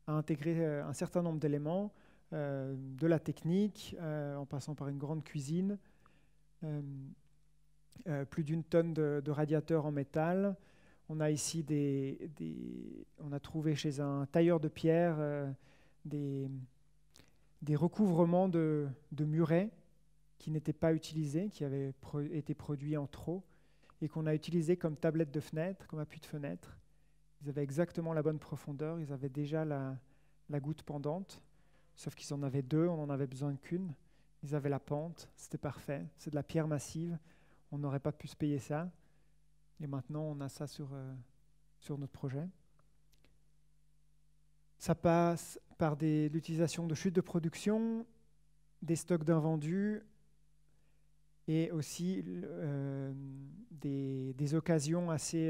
intégrer un certain nombre d'éléments, de la technique, en passant par une grande cuisine, plus d'une tonne de radiateurs en métal. On a ici on a trouvé chez un tailleur de pierre des recouvrements de murets qui n'étaient pas utilisés, qui avaient été produits en trop et qu'on a utilisés comme tablette de fenêtre, comme appui de fenêtre. Ils avaient exactement la bonne profondeur, ils avaient déjà la goutte pendante, sauf qu'ils en avaient deux, on n'en avait besoin qu'une. Ils avaient la pente, c'était parfait. C'est de la pierre massive, on n'aurait pas pu se payer ça. Et maintenant, on a ça sur notre projet. Ça passe par l'utilisation de chutes de production, des stocks d'invendus et aussi des occasions assez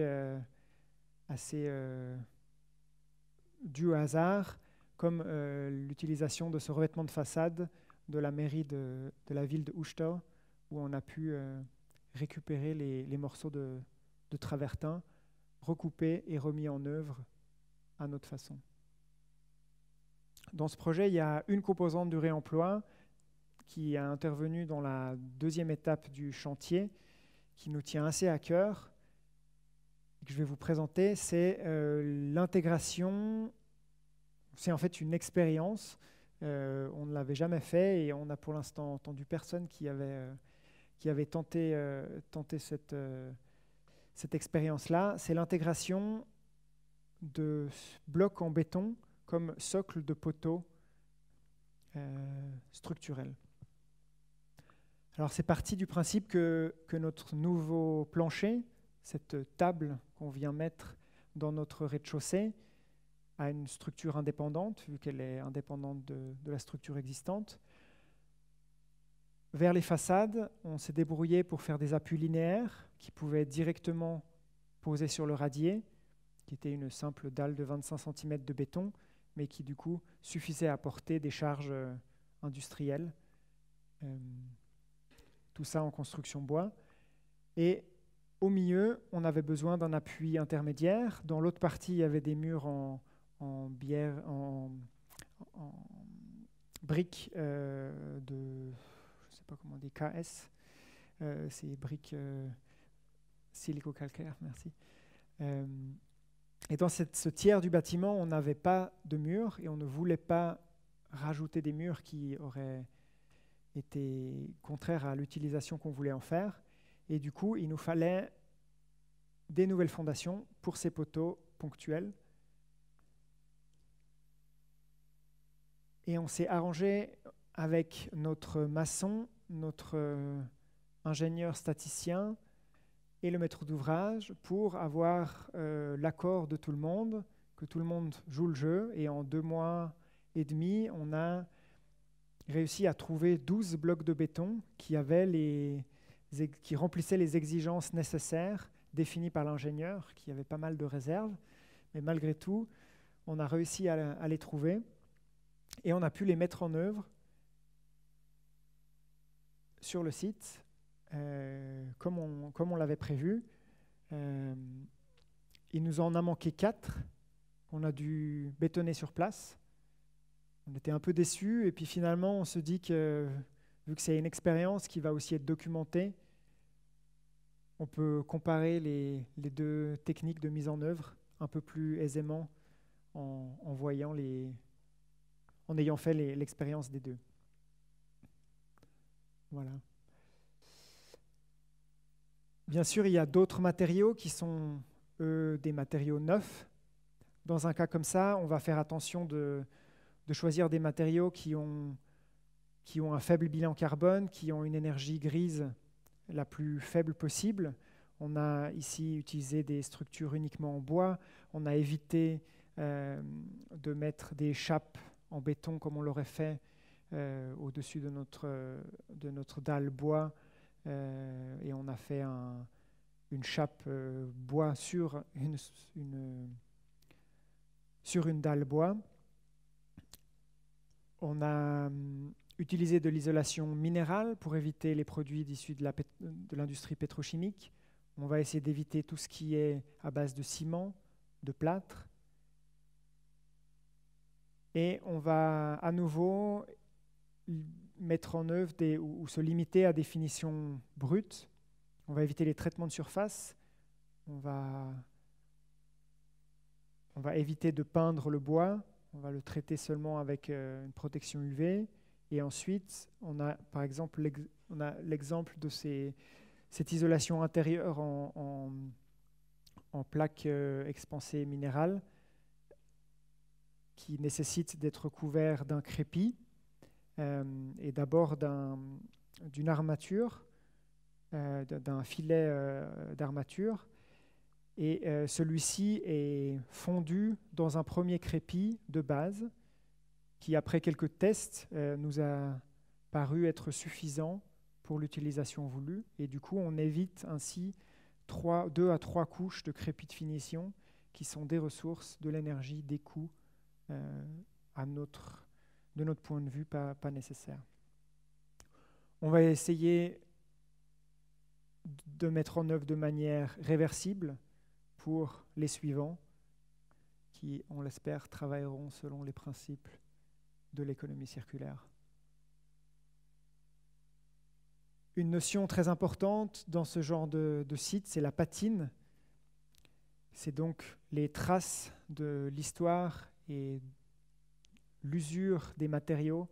dues au hasard, comme l'utilisation de ce revêtement de façade de la mairie de la ville de Uster, où on a pu récupérer les morceaux de travertin, recoupés et remis en œuvre à notre façon. Dans ce projet, il y a une composante du réemploi qui a intervenu dans la deuxième étape du chantier, qui nous tient assez à cœur, que je vais vous présenter. C'est l'intégration. C'est en fait une expérience. On ne l'avait jamais fait et on n'a pour l'instant entendu personne qui avait tenté cette expérience-là. C'est l'intégration de blocs en béton comme socle de poteaux structurels. Alors c'est parti du principe que notre nouveau plancher, cette table qu'on vient mettre dans notre rez-de-chaussée, a une structure indépendante, vu qu'elle est indépendante de la structure existante. Vers les façades, on s'est débrouillé pour faire des appuis linéaires qui pouvaient être directement posés sur le radier, qui était une simple dalle de 25 cm de béton, mais qui du coup suffisait à porter des charges industrielles. Tout ça en construction bois. Et au milieu, on avait besoin d'un appui intermédiaire. Dans l'autre partie, il y avait des murs en briques de, je ne sais pas comment on dit, KS. C'est briques silico-calcaire, merci. Et dans ce tiers du bâtiment, on n'avait pas de murs et on ne voulait pas rajouter des murs qui auraient été contraires à l'utilisation qu'on voulait en faire. Et du coup, il nous fallait des nouvelles fondations pour ces poteaux ponctuels. Et on s'est arrangé avec notre maçon, notre ingénieur staticien, et le maître d'ouvrage pour avoir l'accord de tout le monde, que tout le monde joue le jeu. Et en 2 mois et demi, on a réussi à trouver 12 blocs de béton qui remplissaient les exigences nécessaires définies par l'ingénieur, qui avait pas mal de réserves. Mais malgré tout, on a réussi à les trouver et on a pu les mettre en œuvre sur le site comme on l'avait prévu. Il nous en a manqué 4 qu'on a dû bétonner sur place. On était un peu déçus et puis finalement on se dit que vu que c'est une expérience qui va aussi être documentée, on peut comparer les 2 techniques de mise en œuvre un peu plus aisément en ayant fait l'expérience des 2. Voilà. Bien sûr, il y a d'autres matériaux qui sont, eux, des matériaux neufs. Dans un cas comme ça, on va faire attention de choisir des matériaux qui ont un faible bilan carbone, qui ont une énergie grise la plus faible possible. On a ici utilisé des structures uniquement en bois. On a évité de mettre des chapes en béton comme on l'aurait fait au-dessus de notre dalle bois. Et on a fait une chape bois sur une dalle bois. On a utilisé de l'isolation minérale pour éviter les produits issus de l'industrie pétrochimique. On va essayer d'éviter tout ce qui est à base de ciment, de plâtre. Et on va à nouveau mettre en œuvre ou se limiter à des finitions brutes. On va éviter les traitements de surface. On va éviter de peindre le bois. On va le traiter seulement avec une protection UV. Et ensuite, on a par exemple l'exemple de cette isolation intérieure en plaques expansées minérales qui nécessite d'être couvert d'un crépi et d'abord d'une armature, d'un filet d'armature. Et celui-ci est fondu dans un premier crépi de base qui, après quelques tests, nous a paru être suffisant pour l'utilisation voulue. Et du coup, on évite ainsi 2 à 3 couches de crépi de finition qui sont des ressources, de l'énergie, des coûts de notre point de vue pas nécessaires. On va essayer de mettre en œuvre de manière réversible pour les suivants qui, on l'espère, travailleront selon les principes de l'économie circulaire. Une notion très importante dans ce genre de site, c'est la patine. C'est donc les traces de l'histoire et l'usure des matériaux.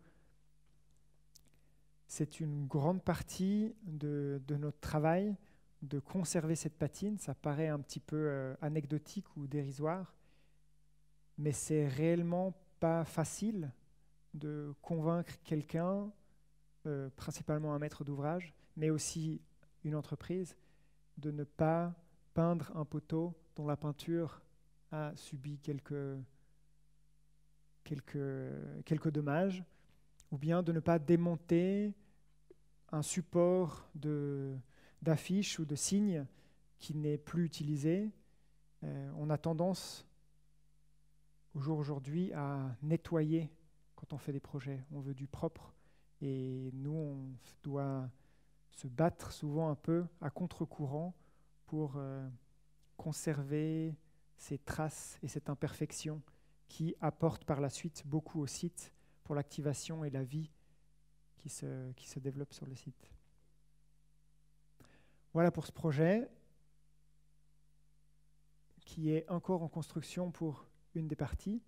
C'est une grande partie de notre travail de conserver cette patine. Ça paraît un petit peu anecdotique ou dérisoire, mais c'est réellement pas facile de convaincre quelqu'un, principalement un maître d'ouvrage, mais aussi une entreprise, de ne pas peindre un poteau dont la peinture a subi quelques dommages, ou bien de ne pas démonter un support d'affiche ou de signe qui n'est plus utilisé. On a tendance, au jour aujourd'hui, à nettoyer quand on fait des projets. On veut du propre et nous, on doit se battre souvent un peu à contre-courant pour conserver ces traces et cette imperfection qui apporte par la suite beaucoup au site pour l'activation et la vie qui se développe sur le site. Voilà pour ce projet qui est encore en construction pour une des parties.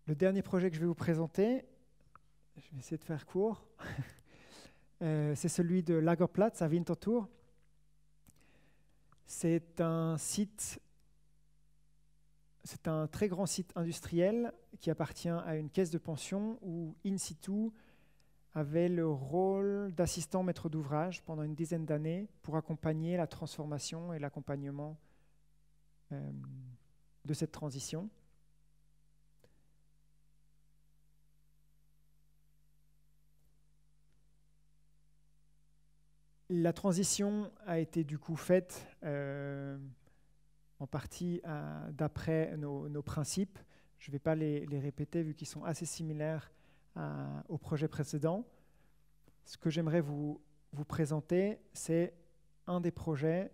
Le dernier projet que je vais vous présenter, je vais essayer de faire court, c'est celui de Lagerplatz à Winterthur. C'est un très grand site industriel qui appartient à une caisse de pension où, in situ, avait le rôle d'assistant maître d'ouvrage pendant une dizaine d'années pour accompagner la transformation et l'accompagnement de cette transition. La transition a été du coup faite en partie d'après nos principes. Je ne vais pas les répéter vu qu'ils sont assez similaires au projet précédent. Ce que j'aimerais vous présenter, c'est un des projets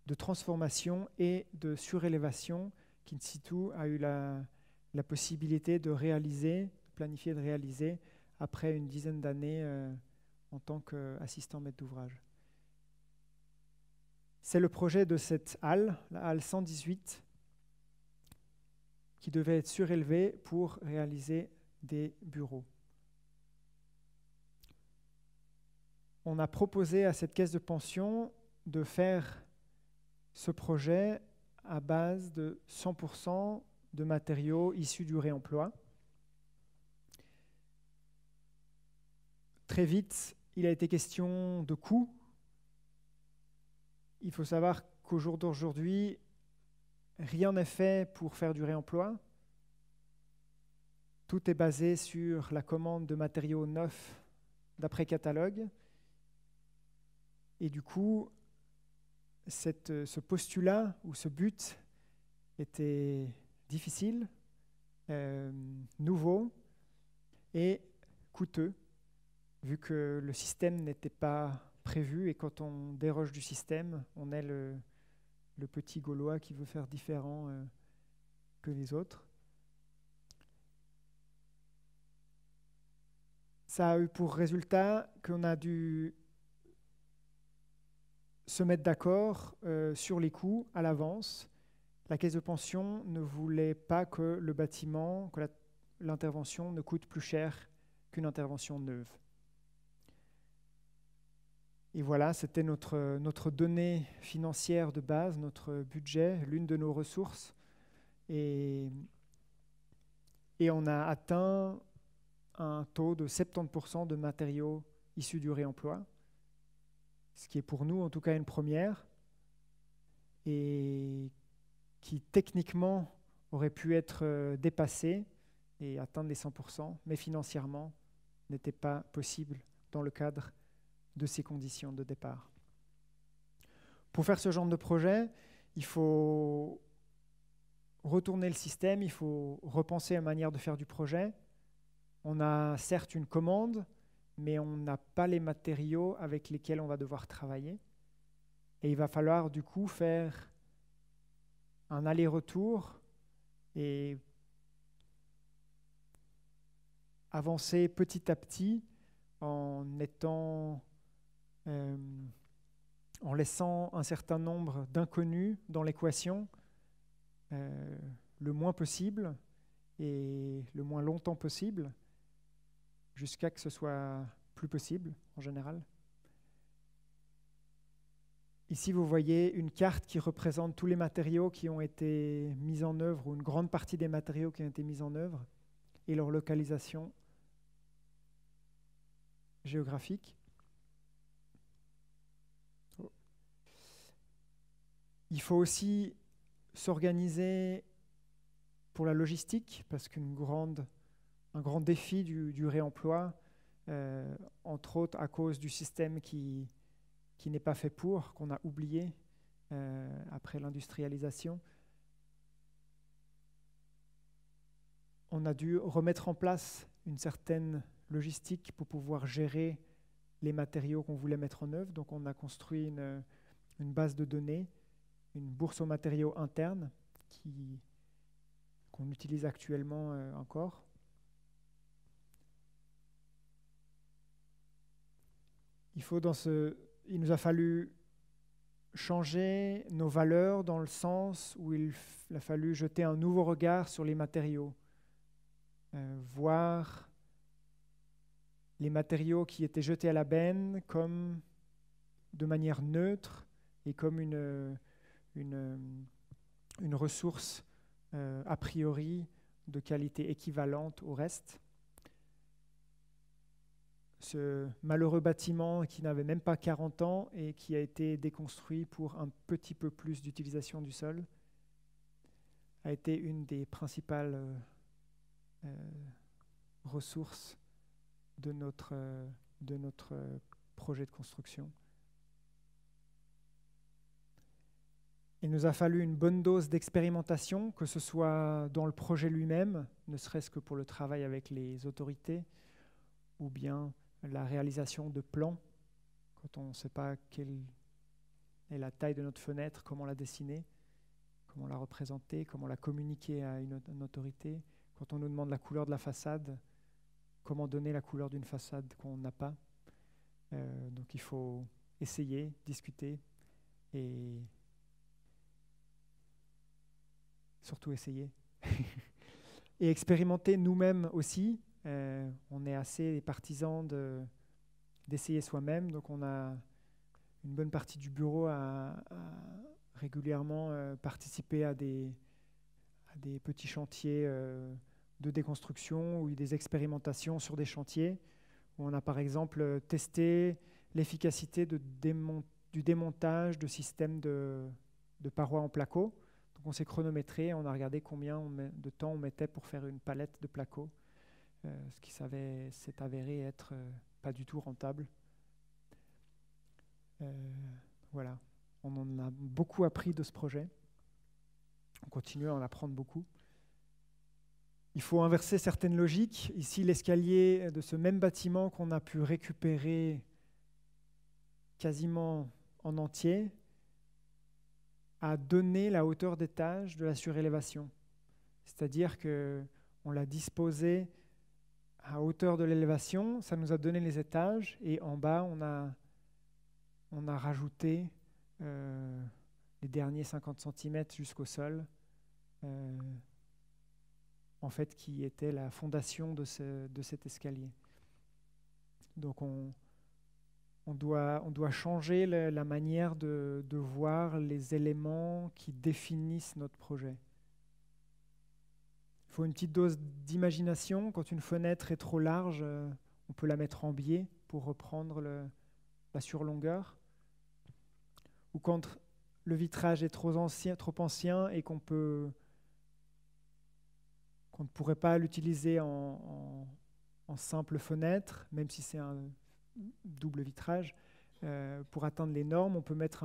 de transformation et de surélévation qu'In-Situ a eu la possibilité de réaliser, planifier de réaliser après une dizaine d'années en tant qu'assistant maître d'ouvrage. C'est le projet de cette halle, la halle 118, qui devait être surélevée pour réaliser des bureaux. On a proposé à cette caisse de pension de faire ce projet à base de 100% de matériaux issus du réemploi. Très vite, il a été question de coûts. Il faut savoir qu'au jour d'aujourd'hui, rien n'est fait pour faire du réemploi. Tout est basé sur la commande de matériaux neufs d'après catalogue. Et du coup, ce postulat ou ce but était difficile, nouveau et coûteux, vu que le système n'était pas prévu, et quand on déroge du système, on est le petit Gaulois qui veut faire différent que les autres. Ça a eu pour résultat qu'on a dû se mettre d'accord sur les coûts à l'avance. La caisse de pension ne voulait pas que le bâtiment, que l'intervention ne coûte plus cher qu'une intervention neuve. Et voilà, c'était notre donnée financière de base, notre budget, l'une de nos ressources. Et on a atteint un taux de 70% de matériaux issus du réemploi, ce qui est pour nous en tout cas une première, et qui techniquement aurait pu être dépassé et atteindre les 100%, mais financièrement n'était pas possible dans le cadre de ces conditions de départ. Pour faire ce genre de projet, il faut retourner le système, il faut repenser la manière de faire du projet. On a certes une commande, mais on n'a pas les matériaux avec lesquels on va devoir travailler. Et il va falloir du coup faire un aller-retour et avancer petit à petit en laissant un certain nombre d'inconnus dans l'équation, le moins possible et le moins longtemps possible, jusqu'à que ce soit plus possible en général. Ici, vous voyez une carte qui représente tous les matériaux qui ont été mis en œuvre, ou une grande partie des matériaux qui ont été mis en œuvre, et leur localisation géographique. Il faut aussi s'organiser pour la logistique, parce un grand défi du réemploi, entre autres à cause du système qui n'est pas fait pour, qu'on a oublié après l'industrialisation. On a dû remettre en place une certaine logistique pour pouvoir gérer les matériaux qu'on voulait mettre en œuvre. Donc on a construit une base de données, une bourse aux matériaux interne qu'on utilise actuellement encore. Il nous a fallu changer nos valeurs dans le sens où il a fallu jeter un nouveau regard sur les matériaux, voir les matériaux qui étaient jetés à la benne comme de manière neutre et comme une ressource a priori de qualité équivalente au reste. ce malheureux bâtiment qui n'avait même pas 40 ans et qui a été déconstruit pour un petit peu plus d'utilisation du sol, a été une des principales ressources de notre projet de construction. Il nous a fallu une bonne dose d'expérimentation, que ce soit dans le projet lui-même, ne serait-ce que pour le travail avec les autorités, ou bien la réalisation de plans, quand on ne sait pas quelle est la taille de notre fenêtre, comment la dessiner, comment la représenter, comment la communiquer à une autorité. Quand on nous demande la couleur de la façade, comment donner la couleur d'une façade qu'on n'a pas. Donc il faut essayer, discuter et surtout essayer. Et expérimenter nous-mêmes aussi. On est assez partisans d'essayer soi-même, donc on a une bonne partie du bureau à régulièrement participer à des petits chantiers de déconstruction ou des expérimentations sur des chantiers où on a par exemple testé l'efficacité du démontage de systèmes de parois en placo. Donc on s'est chronométré, on a regardé combien de temps on mettait pour faire une palette de placo, ce qui s'est avéré être pas du tout rentable. Voilà, on en a beaucoup appris de ce projet. On continue à en apprendre beaucoup. Il faut inverser certaines logiques. Ici, l'escalier de ce même bâtiment qu'on a pu récupérer quasiment en entier a donné la hauteur d'étage de la surélévation. C'est-à-dire qu'on l'a disposé à hauteur de l'élévation, ça nous a donné les étages, et en bas, on a rajouté les derniers 50 cm jusqu'au sol, en fait, qui était la fondation de cet escalier. Donc on doit changer la manière de voir les éléments qui définissent notre projet. Il faut une petite dose d'imagination. Quand une fenêtre est trop large, on peut la mettre en biais pour reprendre la surlongueur. Ou quand le vitrage est trop ancien et qu'on ne pourrait pas l'utiliser en simple fenêtre, même si c'est un double vitrage, pour atteindre les normes, on peut mettre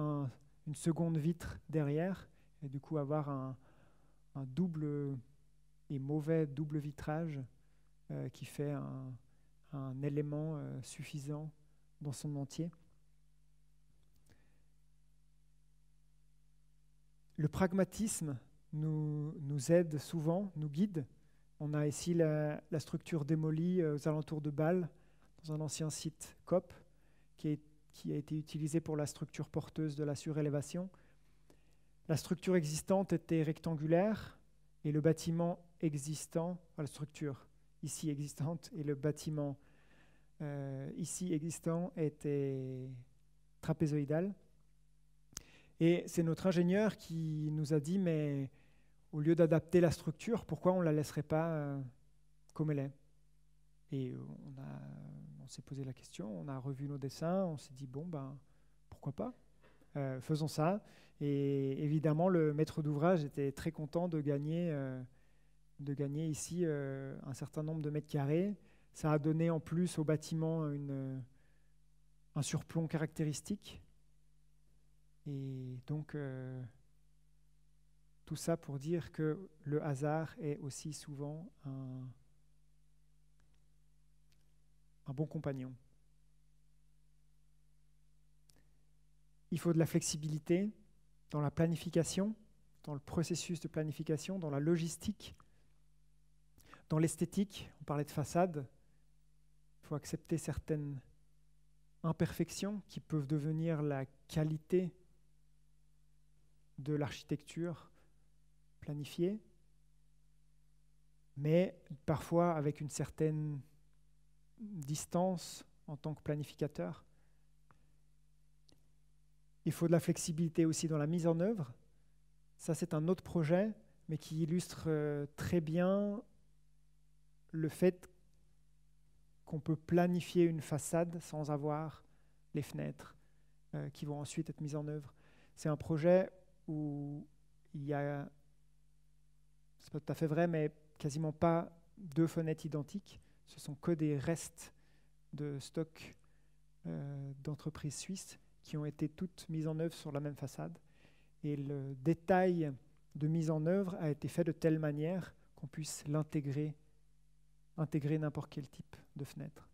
une seconde vitre derrière et du coup avoir un double et mauvais double vitrage qui fait un élément suffisant dans son entier. Le pragmatisme nous aide souvent, nous guide. On a ici la structure démolie aux alentours de Bâle, dans un ancien site COP, qui a été utilisé pour la structure porteuse de la surélévation. La structure existante était rectangulaire et le bâtiment existant, la structure ici existante et le bâtiment ici existant était trapézoïdal. Et c'est notre ingénieur qui nous a dit, mais au lieu d'adapter la structure, pourquoi on ne la laisserait pas comme elle est? Et on s'est posé la question, on a revu nos dessins, on s'est dit, pourquoi pas, faisons ça. Et évidemment, le maître d'ouvrage était très content de gagner ici un certain nombre de mètres carrés. Ça a donné en plus au bâtiment un surplomb caractéristique. Et donc, tout ça pour dire que le hasard est aussi souvent un bon compagnon. Il faut de la flexibilité dans la planification, dans le processus de planification, dans la logistique, dans l'esthétique. On parlait de façade. Il faut accepter certaines imperfections qui peuvent devenir la qualité de l'architecture planifiée, mais parfois avec une certaine distance en tant que planificateur. Il faut de la flexibilité aussi dans la mise en œuvre. Ça, c'est un autre projet, mais qui illustre très bien le fait qu'on peut planifier une façade sans avoir les fenêtres qui vont ensuite être mises en œuvre. C'est un projet où il y a, c'est pas tout à fait vrai, mais quasiment pas deux fenêtres identiques. Ce sont que des restes de stock d'entreprises suisses qui ont été toutes mises en œuvre sur la même façade. Et le détail de mise en œuvre a été fait de telle manière qu'on puisse intégrer n'importe quel type de fenêtre.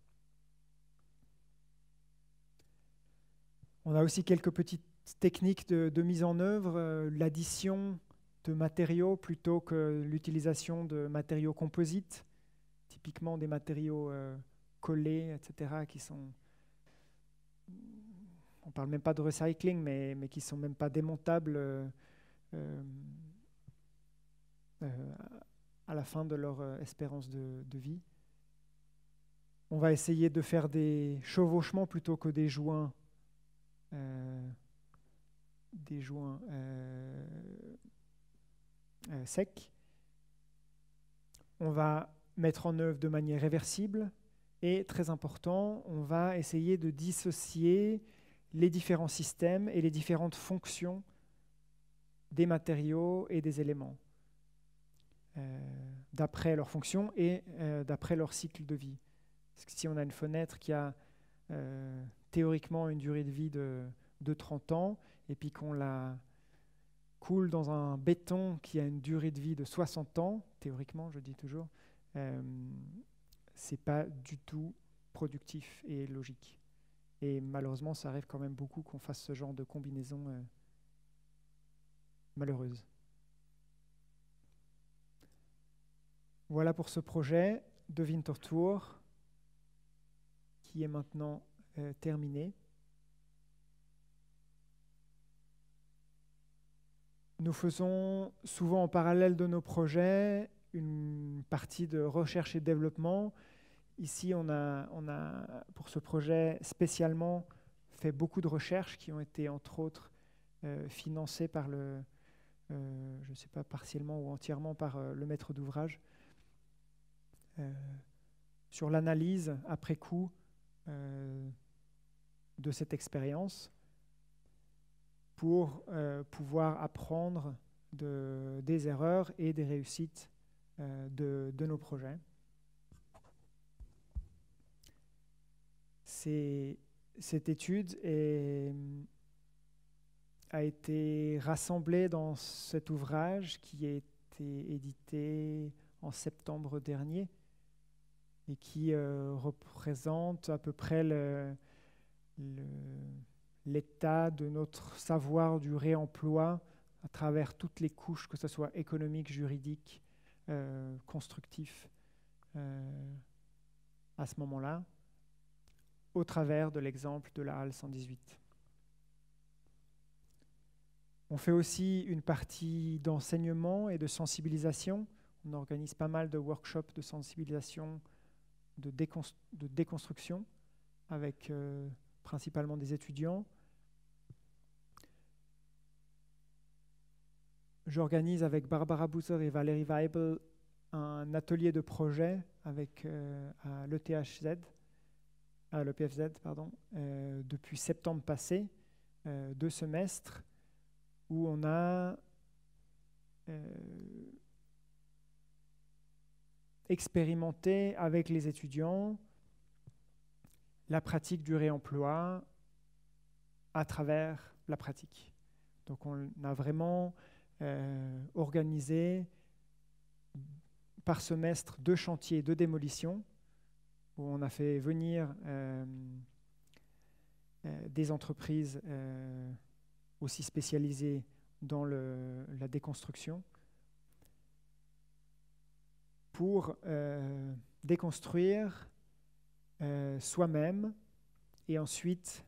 On a aussi quelques petites techniques de mise en œuvre, l'addition de matériaux plutôt que l'utilisation de matériaux composites, typiquement des matériaux collés, etc., qui sont... On ne parle même pas de recycling, mais qui ne sont même pas démontables à la fin de leur espérance de vie. On va essayer de faire des chevauchements plutôt que des joints secs. On va mettre en œuvre de manière réversible et, très important, on va essayer de dissocier les différents systèmes et les différentes fonctions des matériaux et des éléments d'après leur fonction et d'après leur cycle de vie. Parce que si on a une fenêtre qui a théoriquement une durée de vie de 30 ans et puis qu'on la coule dans un béton qui a une durée de vie de 60 ans, théoriquement, je dis toujours, c'est pas du tout productif et logique. Et malheureusement, ça arrive quand même beaucoup qu'on fasse ce genre de combinaison malheureuse. Voilà pour ce projet de Winterthur qui est maintenant terminé. Nous faisons souvent en parallèle de nos projets une partie de recherche et développement. Ici, on a pour ce projet spécialement fait beaucoup de recherches qui ont été entre autres financées par je ne sais pas, partiellement ou entièrement par le maître d'ouvrage sur l'analyse après coup de cette expérience pour pouvoir apprendre des erreurs et des réussites de nos projets. Cette étude a été rassemblée dans cet ouvrage qui a été édité en septembre dernier et qui représente à peu près l'état de notre savoir du réemploi à travers toutes les couches, que ce soit économique, juridique, constructif, à ce moment-là, au travers de l'exemple de la HAL 118. On fait aussi une partie d'enseignement et de sensibilisation. On organise pas mal de workshops de sensibilisation, de déconstruction, avec principalement des étudiants. J'organise avec Barbara Buser et Valérie Weibel un atelier de projet avec, à l'EPFZ, depuis septembre passé, 2 semestres, où on a expérimenté avec les étudiants la pratique du réemploi à travers la pratique. Donc on a vraiment organisé par semestre 2 chantiers de démolition où on a fait venir des entreprises aussi spécialisées dans la déconstruction pour déconstruire soi-même et ensuite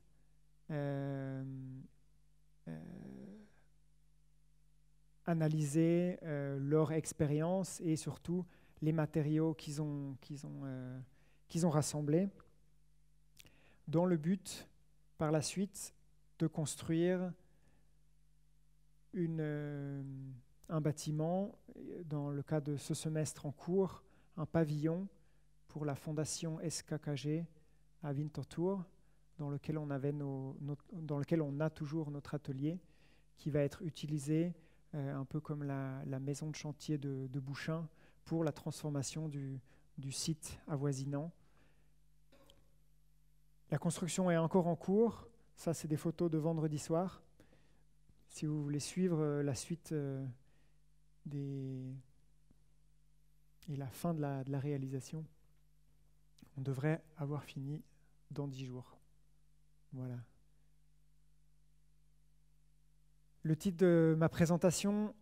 analyser leur expérience et surtout les matériaux qu'ils ont rassemblés dans le but par la suite de construire un bâtiment, dans le cas de ce semestre en cours, un pavillon pour la fondation SKKG à Winterthur, dans lequel dans lequel on a toujours notre atelier, qui va être utilisé un peu comme la maison de chantier de Bouchain pour la transformation du site avoisinant. La construction est encore en cours. Ça, c'est des photos de vendredi soir. Si vous voulez suivre la suite et la fin de la réalisation, on devrait avoir fini dans 10 jours. Voilà. Le titre de ma présentation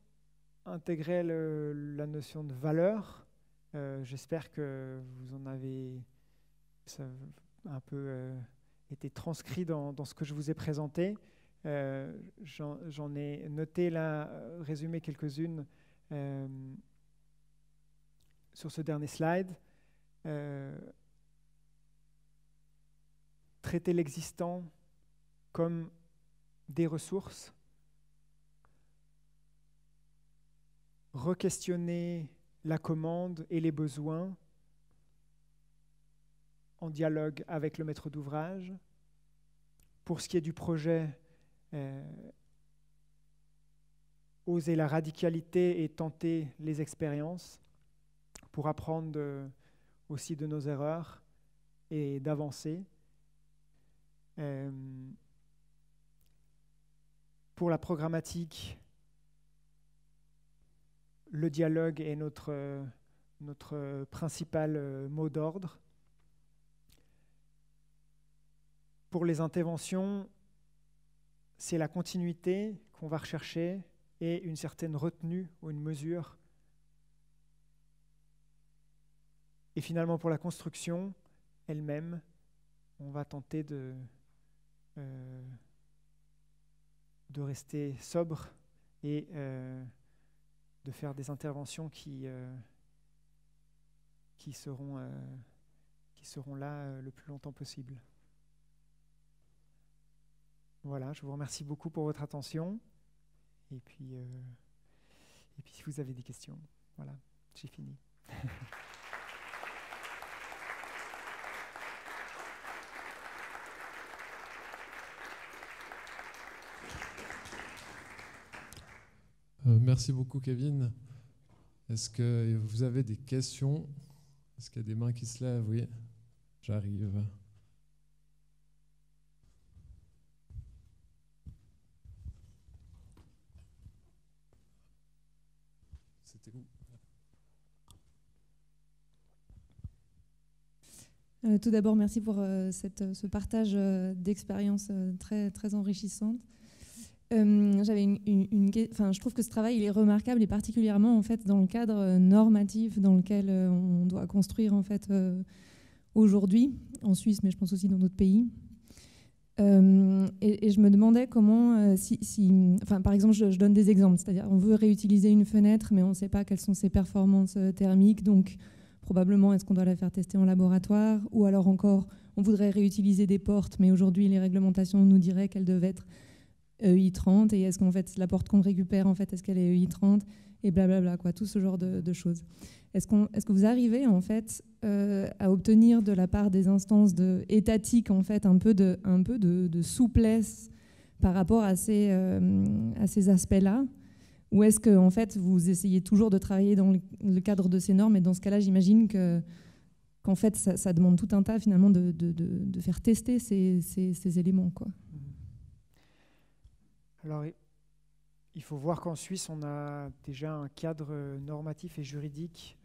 intégrait la notion de valeur. J'espère que vous en avez un peu été transcrit dans ce que je vous ai présenté. J'en ai noté là, résumé quelques-unes sur ce dernier slide. Traiter l'existant comme des ressources, re-questionner la commande et les besoins en dialogue avec le maître d'ouvrage. Pour ce qui est du projet, oser la radicalité et tenter les expériences pour apprendre aussi de nos erreurs et d'avancer. Pour la programmatique, le dialogue est notre principal mot d'ordre. Pour les interventions, c'est la continuité qu'on va rechercher et une certaine retenue ou une mesure. Et finalement, pour la construction elle-même, on va tenter de rester sobre et de faire des interventions qui seront là le plus longtemps possible. Voilà, je vous remercie beaucoup pour votre attention. Et puis si vous avez des questions, voilà, j'ai fini. Merci beaucoup, Kevin. Est-ce que vous avez des questions? Est-ce qu'il y a des mains qui se lèvent? Oui, j'arrive. C'était où? Tout d'abord, merci pour ce partage d'expériences très, très enrichissante. Je trouve que ce travail il est remarquable et particulièrement en fait dans le cadre normatif dans lequel on doit construire en fait aujourd'hui en Suisse, mais je pense aussi dans d'autres pays. Et je me demandais comment, par exemple, je donne des exemples, c'est-à-dire on veut réutiliser une fenêtre, mais on ne sait pas quelles sont ses performances thermiques, donc probablement est-ce qu'on doit la faire tester en laboratoire, ou alors encore on voudrait réutiliser des portes, mais aujourd'hui les réglementations nous diraient qu'elles devaient être EI30, et est-ce qu'en fait la porte qu'on récupère en fait est-ce qu'elle est EI30 et blablabla quoi, tout ce genre de choses. Est-ce que vous arrivez en fait à obtenir de la part des instances étatiques en fait un peu de souplesse par rapport à ces aspects-là, ou est-ce que en fait vous essayez toujours de travailler dans le cadre de ces normes, et dans ce cas-là j'imagine qu'en fait ça demande tout un tas finalement de faire tester ces éléments quoi. Alors, il faut voir qu'en Suisse, on a déjà un cadre normatif et juridique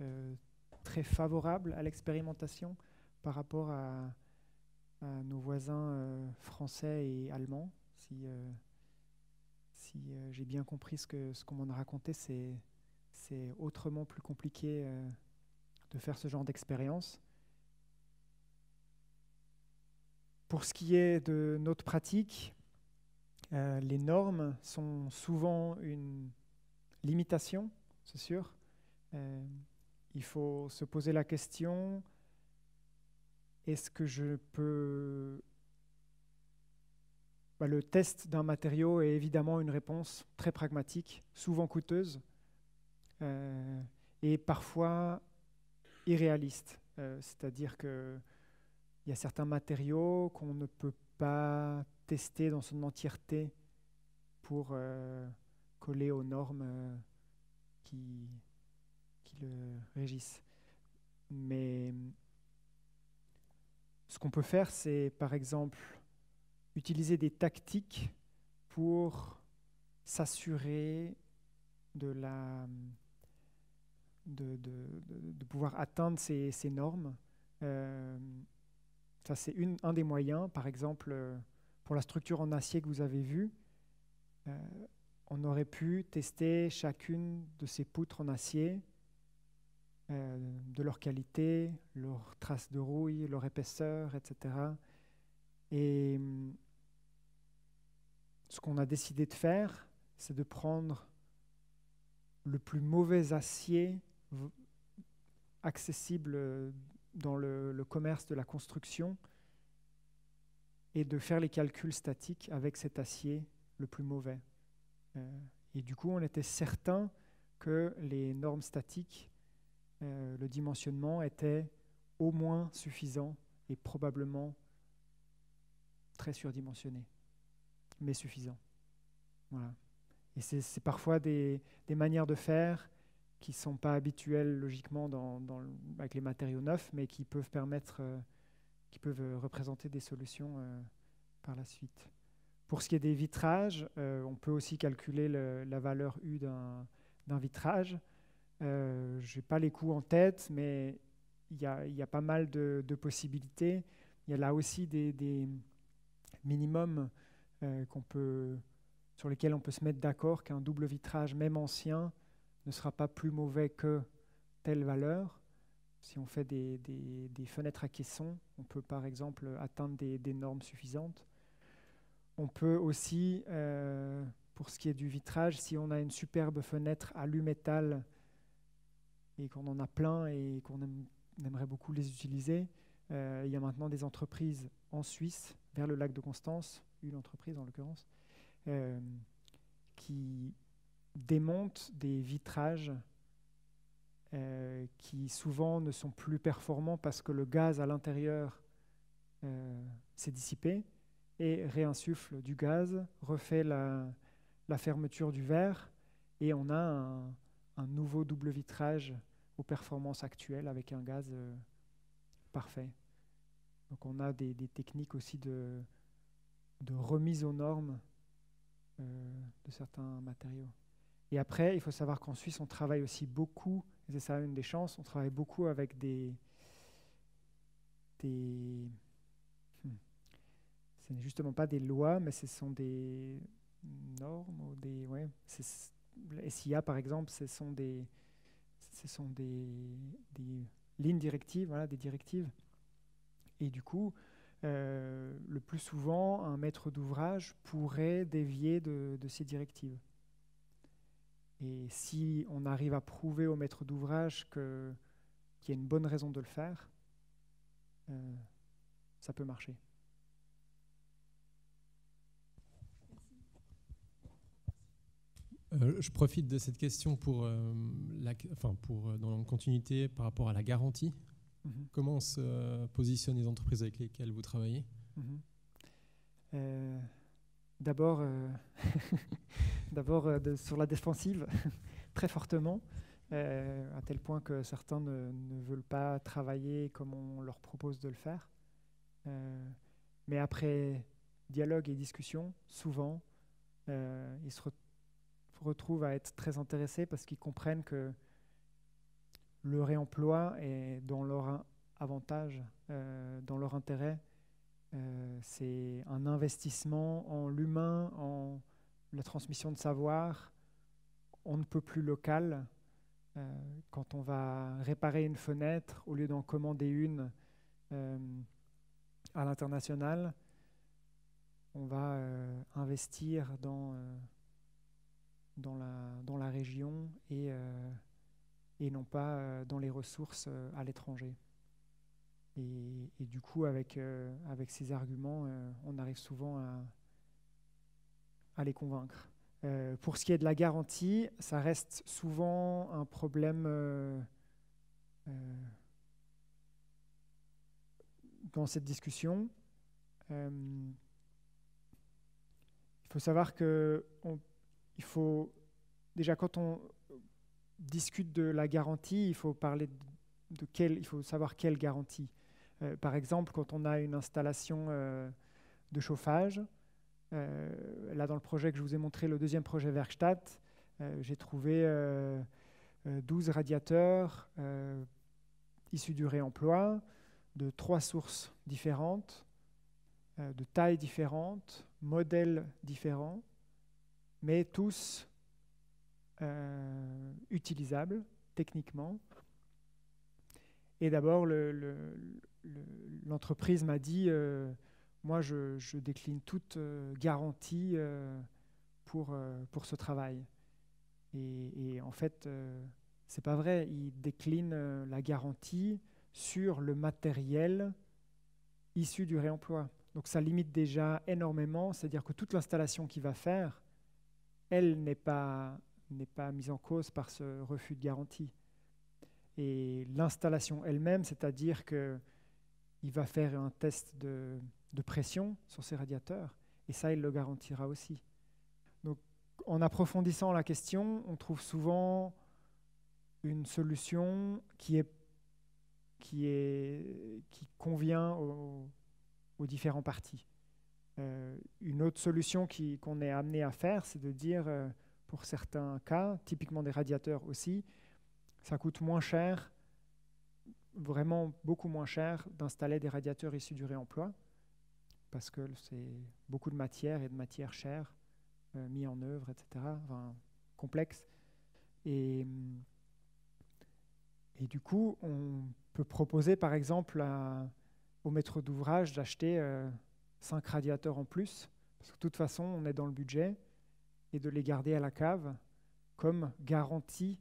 très favorable à l'expérimentation par rapport à nos voisins français et allemands. Si j'ai bien compris ce qu'on m'en a raconté, c'est autrement plus compliqué de faire ce genre d'expérience. Pour ce qui est de notre pratique, les normes sont souvent une limitation, c'est sûr. Il faut se poser la question, est-ce que je peux... le test d'un matériau est évidemment une réponse très pragmatique, souvent coûteuse et parfois irréaliste. c'est-à-dire qu'il y a certains matériaux qu'on ne peut pas tester dans son entièreté pour coller aux normes qui le régissent. Mais ce qu'on peut faire, c'est par exemple utiliser des tactiques pour s'assurer de pouvoir atteindre ces normes. Ça, c'est un des moyens. Par exemple, pour la structure en acier que vous avez vue, on aurait pu tester chacune de ces poutres en acier, de leur qualité, leur trace de rouille, leur épaisseur, etc. Et ce qu'on a décidé de faire, c'est de prendre le plus mauvais acier accessible dans le commerce de la construction et de faire les calculs statiques avec cet acier le plus mauvais. Et du coup, on était certain que les normes statiques, le dimensionnement était au moins suffisant et probablement très surdimensionné, mais suffisant. Voilà. Et c'est parfois des manières de faire qui ne sont pas habituelles logiquement avec les matériaux neufs, mais qui peuvent représenter des solutions par la suite. Pour ce qui est des vitrages, on peut aussi calculer la valeur U d'un vitrage. Je n'ai pas les coûts en tête, mais il y a pas mal de possibilités. Il y a là aussi des minimums sur lesquels on peut se mettre d'accord qu'un double vitrage, même ancien, ne sera pas plus mauvais que telle valeur. Si on fait des fenêtres à caisson, on peut par exemple atteindre des normes suffisantes. On peut aussi, pour ce qui est du vitrage, si on a une superbe fenêtre alu-métal et qu'on en a plein et qu'on aimerait beaucoup les utiliser, il y a maintenant des entreprises en Suisse, vers le lac de Constance, une entreprise en l'occurrence, qui démontent des vitrages qui souvent ne sont plus performants parce que le gaz à l'intérieur s'est dissipé et réinsuffle du gaz, refait la fermeture du verre et on a un nouveau double vitrage aux performances actuelles avec un gaz parfait. Donc on a des techniques aussi de remise aux normes de certains matériaux. Et après, il faut savoir qu'en Suisse, on travaille aussi beaucoup, et c'est ça une des chances, on travaille beaucoup avec ce n'est justement pas des lois, mais ce sont des normes ou le SIA par exemple, ce sont des lignes directives, voilà, des directives. Et du coup, le plus souvent, un maître d'ouvrage pourrait dévier de ces directives. Et si on arrive à prouver au maître d'ouvrage qu'il y a une bonne raison de le faire, ça peut marcher. Je profite de cette question pour dans la continuité par rapport à la garantie. Mm-hmm. Comment se positionnent les entreprises avec lesquelles vous travaillez? D'abord, sur la défensive, très fortement, à tel point que certains ne veulent pas travailler comme on leur propose de le faire. Mais après dialogue et discussion, souvent, ils se retrouvent à être très intéressés parce qu'ils comprennent que le réemploi est dans leur avantage, dans leur intérêt. C'est un investissement en l'humain, en la transmission de savoir. On ne peut plus local. Quand on va réparer une fenêtre, au lieu d'en commander une à l'international, on va investir dans la région et non pas dans les ressources à l'étranger. Et du coup, avec ces arguments, on arrive souvent à les convaincre. Pour ce qui est de la garantie, ça reste souvent un problème dans cette discussion. Il faut savoir que déjà quand on discute de la garantie, il faut parler il faut savoir quelle garantie. Par exemple, quand on a une installation de chauffage, là dans le projet que je vous ai montré, le deuxième projet Werkstatt, j'ai trouvé 12 radiateurs issus du réemploi de 3 sources différentes, de tailles différentes, modèles différents, mais tous utilisables techniquement. Et d'abord, l'entreprise m'a dit moi, je décline toute garantie pour ce travail. Et en fait, c'est pas vrai. Il décline la garantie sur le matériel issu du réemploi. Donc ça limite déjà énormément. C'est-à-dire que toute l'installation qu'il va faire, elle n'est pas mise en cause par ce refus de garantie. Et l'installation elle-même, c'est-à-dire qu'il va faire un test de pression sur ses radiateurs, et ça, il le garantira aussi. Donc, en approfondissant la question, on trouve souvent une solution qui convient aux différents parties. Une autre solution qu'on est amené à faire, c'est de dire, pour certains cas, typiquement des radiateurs aussi, ça coûte moins cher, vraiment beaucoup moins cher, d'installer des radiateurs issus du réemploi, parce que c'est beaucoup de matière et de matière chère mis en œuvre, etc., enfin, complexe. Et du coup, on peut proposer, par exemple, au maître d'ouvrage d'acheter 5 radiateurs en plus, parce que de toute façon, on est dans le budget, et de les garder à la cave comme garantie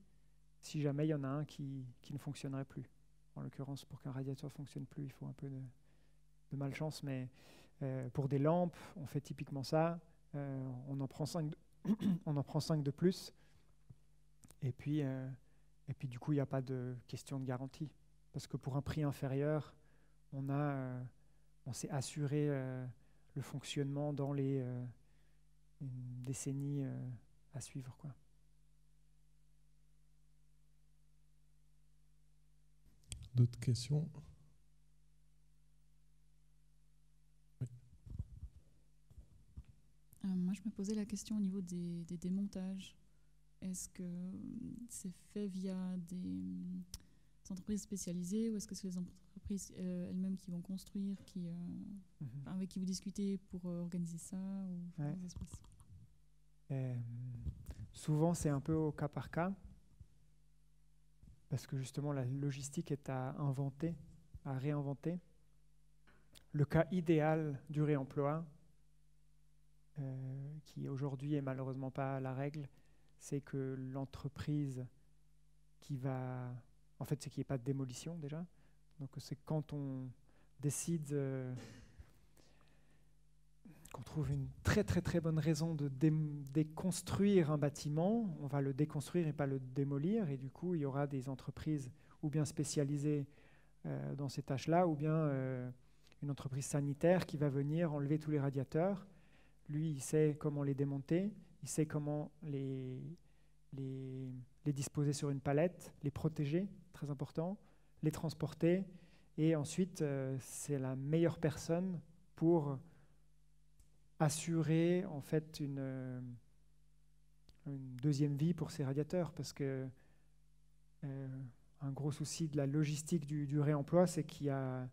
si jamais il y en a un qui ne fonctionnerait plus. En l'occurrence, pour qu'un radiateur ne fonctionne plus, il faut un peu de malchance, mais pour des lampes, on fait typiquement ça. On en prend 5 de plus, et puis du coup, il n'y a pas de question de garantie. Parce que pour un prix inférieur, on s'est assuré le fonctionnement dans les une décennie à suivre, quoi. D'autres questions? Oui. Moi, je me posais la question au niveau des démontages. Est-ce que c'est fait via des entreprises spécialisées, ou est-ce que c'est les entreprises elles-mêmes qui vont construire, avec qui vous discutez pour organiser ça, ou comment ça se passe? Souvent, c'est un peu au cas par cas, parce que justement, la logistique est à inventer, à réinventer. Le cas idéal du réemploi, qui aujourd'hui est malheureusement pas la règle, c'est que l'entreprise c'est qu'il n'y ait pas de démolition déjà. Donc c'est quand on décide qu'on trouve une très très très bonne raison de déconstruire un bâtiment, on va le déconstruire et pas le démolir, et du coup il y aura des entreprises ou bien spécialisées dans ces tâches-là, ou bien une entreprise sanitaire qui va venir enlever tous les radiateurs. Lui, il sait comment les démonter, il sait comment les disposer sur une palette, les protéger, très important, les transporter, et ensuite c'est la meilleure personne pour assurer en fait une deuxième vie pour ces radiateurs, parce que un gros souci de la logistique du réemploi, c'est qu'il y a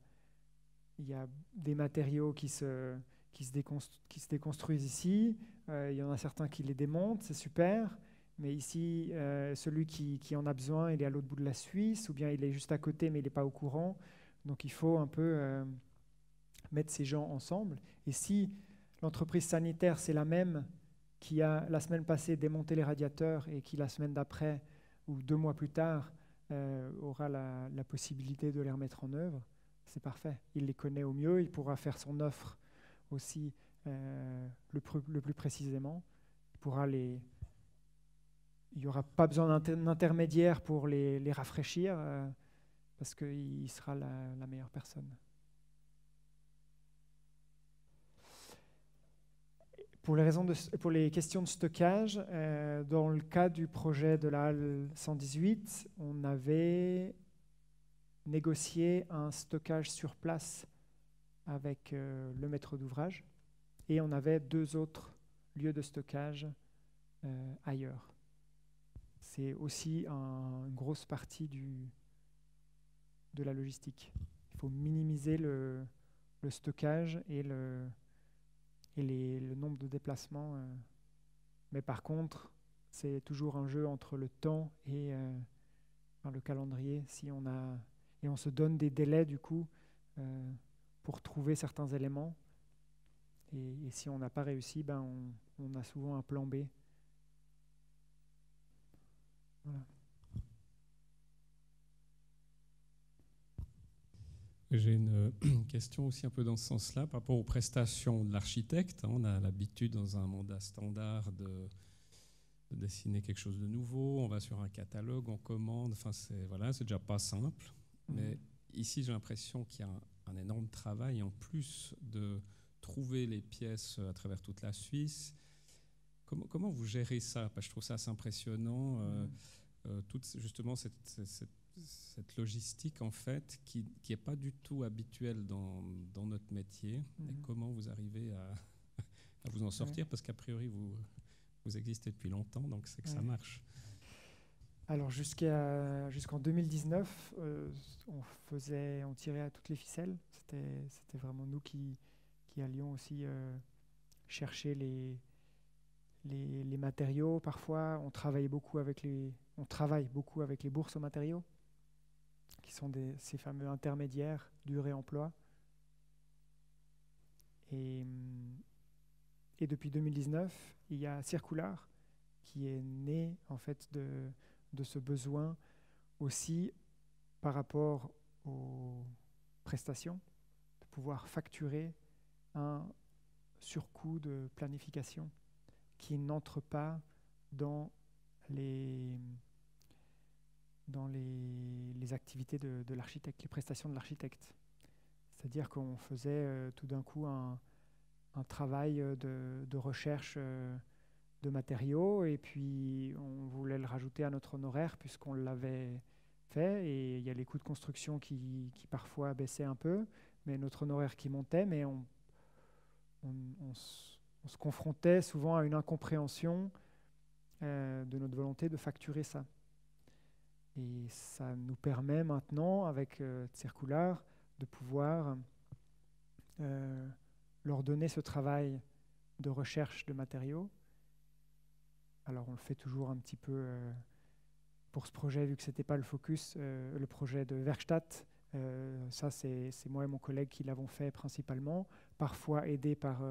des matériaux qui se déconstruisent ici, il y en a certains qui les démontent, c'est super, mais ici, celui qui en a besoin, il est à l'autre bout de la Suisse, ou bien il est juste à côté, mais il n'est pas au courant. Donc il faut un peu mettre ces gens ensemble. Et si l'entreprise sanitaire, c'est la même qui a, la semaine passée, démonté les radiateurs, et qui, la semaine d'après, ou 2 mois plus tard, aura la possibilité de les remettre en œuvre, c'est parfait. Il les connaît au mieux, il pourra faire son offre aussi le plus précisément. Il n'y aura pas besoin d'intermédiaire pour les rafraîchir, parce qu'il sera la meilleure personne. Pour les questions de stockage, dans le cas du projet de la halle 118, on avait négocié un stockage sur place avec le maître d'ouvrage et on avait 2 autres lieux de stockage ailleurs. C'est aussi une grosse partie de la logistique. Il faut minimiser le stockage et le nombre de déplacements. Mais par contre, c'est toujours un jeu entre le temps et le calendrier. Et on se donne des délais du coup pour trouver certains éléments. Et si on n'a pas réussi, on a souvent un plan B. Voilà. J'ai une question aussi un peu dans ce sens-là, par rapport aux prestations de l'architecte. On a l'habitude dans un mandat standard de dessiner quelque chose de nouveau. On va sur un catalogue, on commande. Enfin, c'est déjà pas simple. Mais ici, j'ai l'impression qu'il y a un énorme travail en plus de trouver les pièces à travers toute la Suisse. Comment vous gérez ça? Parce que je trouve ça assez impressionnant. Justement, cette logistique, en fait, qui n'est pas du tout habituelle dans notre métier. Et comment vous arrivez à vous en sortir? Parce qu'a priori, vous existez depuis longtemps, donc c'est que ça marche. Alors, jusqu'en 2019, on tirait à toutes les ficelles. C'était vraiment nous qui allions aussi chercher les matériaux. Parfois, on travaille beaucoup avec les bourses aux matériaux, qui sont ces fameux intermédiaires du réemploi. Et depuis 2019, il y a Circular qui est né en fait de ce besoin aussi par rapport aux prestations, de pouvoir facturer un surcoût de planification qui n'entre pas dans les activités de l'architecte, les prestations de l'architecte. C'est-à-dire qu'on faisait tout d'un coup un travail de recherche de matériaux et puis on voulait le rajouter à notre honoraire puisqu'on l'avait fait et il y a les coûts de construction qui parfois baissaient un peu, mais notre honoraire qui montait, mais on se confrontait souvent à une incompréhension de notre volonté de facturer ça. Et ça nous permet maintenant, avec Circular, de pouvoir leur donner ce travail de recherche de matériaux. Alors on le fait toujours un petit peu pour ce projet, vu que ce n'était pas le focus, le projet de Werkstatt. Ça, c'est moi et mon collègue qui l'avons fait principalement, parfois aidé par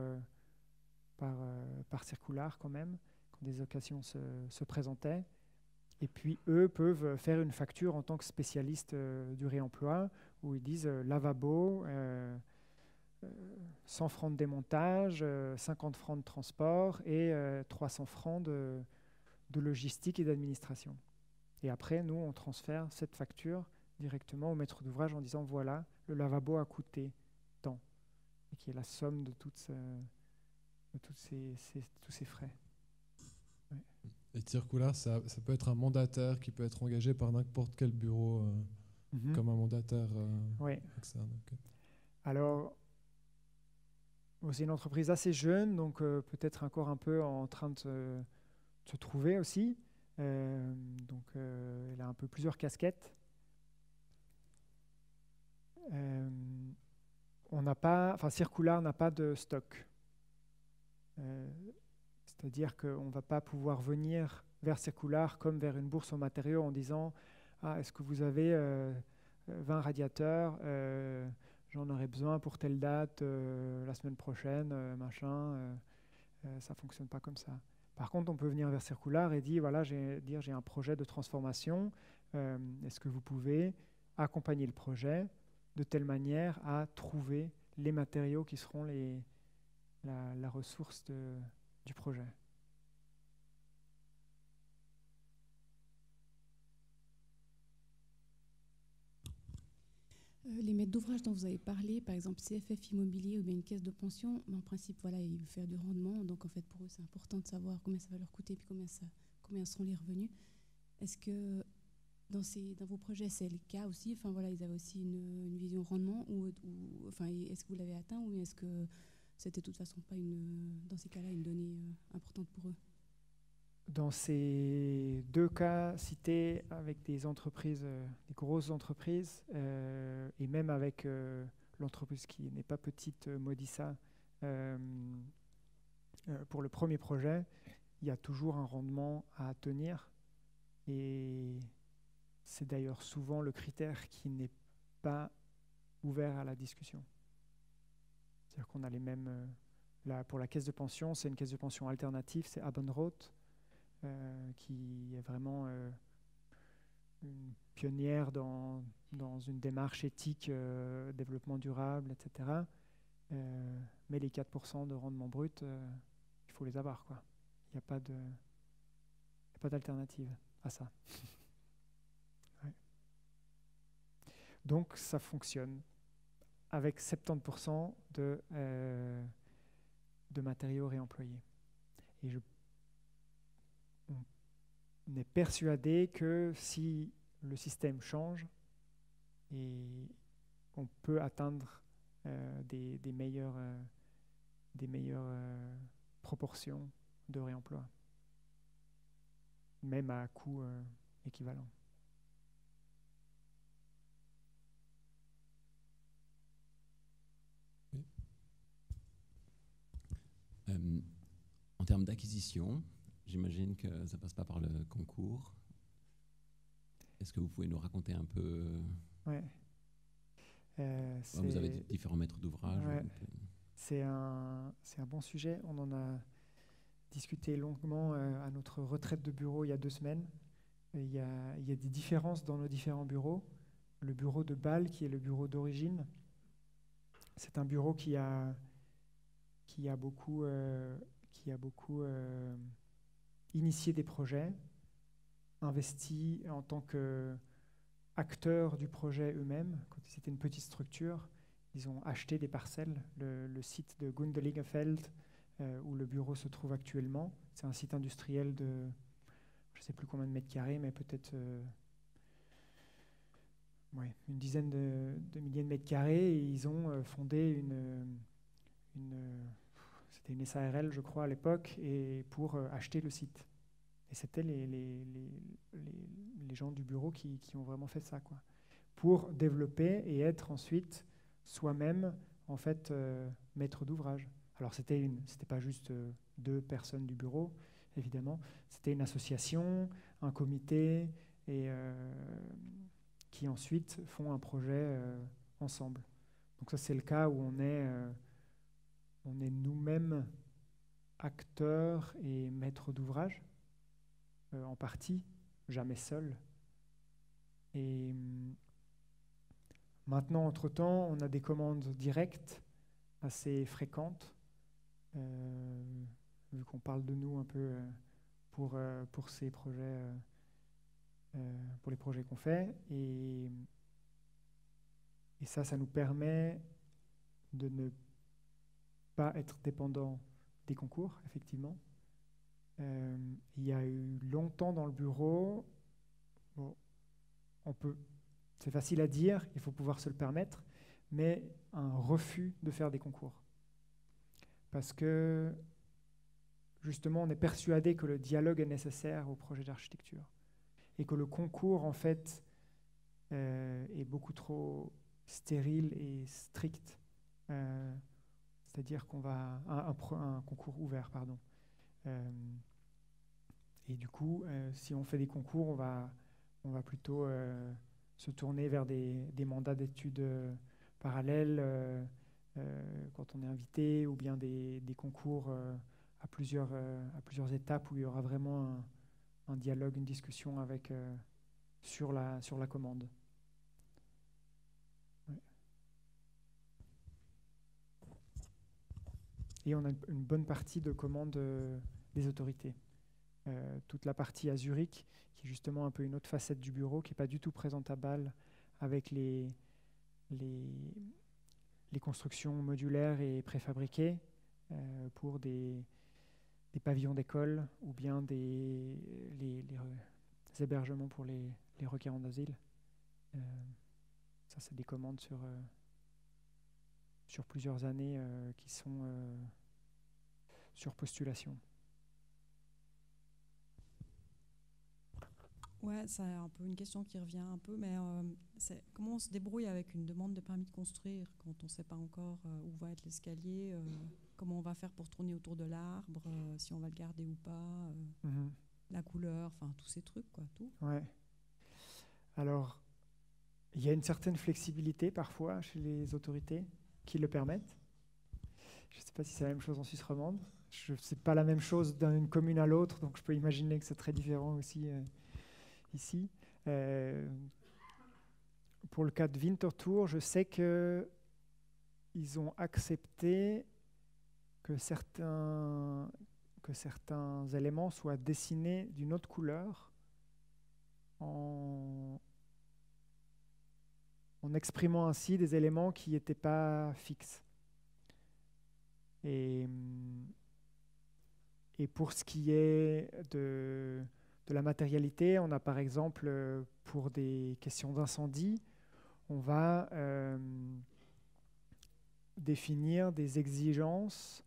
Circular quand même, quand des occasions se présentaient. Et puis, eux peuvent faire une facture en tant que spécialistes du réemploi, où ils disent lavabo, 100 francs de démontage, 50 francs de transport et 300 francs de logistique et d'administration. Et après, nous, on transfère cette facture directement au maître d'ouvrage en disant voilà, le lavabo a coûté tant, et qui est la somme de tous ces frais. Ouais. Et Circular, ça peut être un mandataire qui peut être engagé par n'importe quel bureau comme un mandataire externe. Okay. Alors, c'est une entreprise assez jeune, donc peut-être encore un peu en train de se trouver aussi. Donc, elle a un peu plusieurs casquettes. Circular n'a pas de stock. C'est-à-dire qu'on ne va pas pouvoir venir vers Circular comme vers une bourse aux matériaux en disant « Ah, est-ce que vous avez 20 radiateurs j'en aurais besoin pour telle date, la semaine prochaine, machin. » Ça ne fonctionne pas comme ça. Par contre, on peut venir vers Circular et dire « Voilà, j'ai un projet de transformation. Est-ce que vous pouvez accompagner le projet de telle manière à trouver les matériaux qui seront la ressource du projet. » Les maître d'ouvrage dont vous avez parlé, par exemple CFF Immobilier ou bien une caisse de pension, en principe, voilà, ils veulent faire du rendement. Donc, en fait, pour eux, c'est important de savoir combien ça va leur coûter et puis combien seront les revenus. Est-ce que dans vos projets, c'est le cas aussi? Enfin, voilà, ils avaient aussi une vision rendement enfin, est-ce que vous l'avez atteint ou est-ce que c'était de toute façon pas dans ces cas-là une donnée importante pour eux? Dans ces deux cas cités, avec des entreprises, des grosses entreprises, et même avec l'entreprise qui n'est pas petite, Modissa, pour le premier projet, il y a toujours un rendement à tenir. Et c'est d'ailleurs souvent le critère qui n'est pas ouvert à la discussion. C'est-à-dire qu'on a les mêmes... là, pour la caisse de pension, c'est une caisse de pension alternative, c'est Abendroth, qui est vraiment une pionnière dans une démarche éthique, développement durable, etc. Mais les 4% de rendement brut, il faut les avoir, quoi. Il n'y a pas d'alternative à ça. Ouais. Donc ça fonctionne avec 70% de matériaux réemployés. Et on est persuadé que si le système change, et on peut atteindre des meilleures proportions de réemploi, même à coût équivalent. Oui. En termes d'acquisition, j'imagine que ça ne passe pas par le concours. Est-ce que vous pouvez nous raconter un peu? Ouais. Vous avez différents maîtres d'ouvrage. Ouais. C'est un bon sujet. On en a discuté longuement à notre retraite de bureau il y a 2 semaines. Il y a des différences dans nos différents bureaux. Le bureau de Bâle, qui est le bureau d'origine, c'est un bureau qui a beaucoup initié des projets, investi en tant qu'acteurs du projet eux-mêmes. Quand c'était une petite structure, ils ont acheté des parcelles. Le site de Gundeligefeld, où le bureau se trouve actuellement, c'est un site industriel de, je ne sais plus combien de mètres carrés, mais peut-être une dizaine de milliers de mètres carrés. Et ils ont fondé c'était une SARL, je crois, à l'époque, et pour acheter le site. Et c'était les gens du bureau qui ont vraiment fait ça, quoi, pour développer et être ensuite soi-même, en fait, maître d'ouvrage. Alors, c'était pas juste 2 personnes du bureau, évidemment. C'était une association, un comité, et qui ensuite font un projet ensemble. Donc ça, c'est le cas où on est nous-mêmes acteurs et maîtres d'ouvrage, en partie, jamais seul. Et maintenant, entre-temps, on a des commandes directes assez fréquentes, vu qu'on parle de nous un peu pour ces projets, pour les projets qu'on fait. Et ça nous permet de ne pas être dépendant des concours, effectivement. Il y a eu longtemps dans le bureau, c'est facile à dire, il faut pouvoir se le permettre, mais un refus de faire des concours. Parce que, justement, on est persuadé que le dialogue est nécessaire au projet d'architecture et que le concours, en fait, est beaucoup trop stérile et strict. C'est-à-dire qu'on va... un concours ouvert, pardon. Et du coup, si on fait des concours, on va plutôt se tourner vers des mandats d'études parallèles quand on est invité, ou bien des concours à plusieurs étapes où il y aura vraiment un dialogue, une discussion sur la commande. Ouais. Et on a une bonne partie de commandes des autorités. Toute la partie à Zurich, qui est justement un peu une autre facette du bureau, qui n'est pas du tout présente à Bâle, avec les les constructions modulaires et préfabriquées pour des pavillons d'école ou bien les hébergements pour les requérants d'asile. Ça, c'est des commandes sur plusieurs années qui sont sur postulation. Ouais, c'est un peu une question qui revient un peu, mais comment on se débrouille avec une demande de permis de construire quand on ne sait pas encore où va être l'escalier, comment on va faire pour tourner autour de l'arbre, si on va le garder ou pas, la couleur, enfin tous ces trucs, quoi, tout. Ouais. Alors, il y a une certaine flexibilité parfois chez les autorités qui le permettent. Je ne sais pas si c'est la même chose en Suisse romande. Ce n'est pas la même chose d'une commune à l'autre, donc je peux imaginer que c'est très différent aussi ici. Pour le cas de Winterthur, je sais qu'ils ont accepté que certains éléments soient dessinés d'une autre couleur en exprimant ainsi des éléments qui n'étaient pas fixes. Et pour ce qui est de la matérialité, on a par exemple, pour des questions d'incendie, on va définir des exigences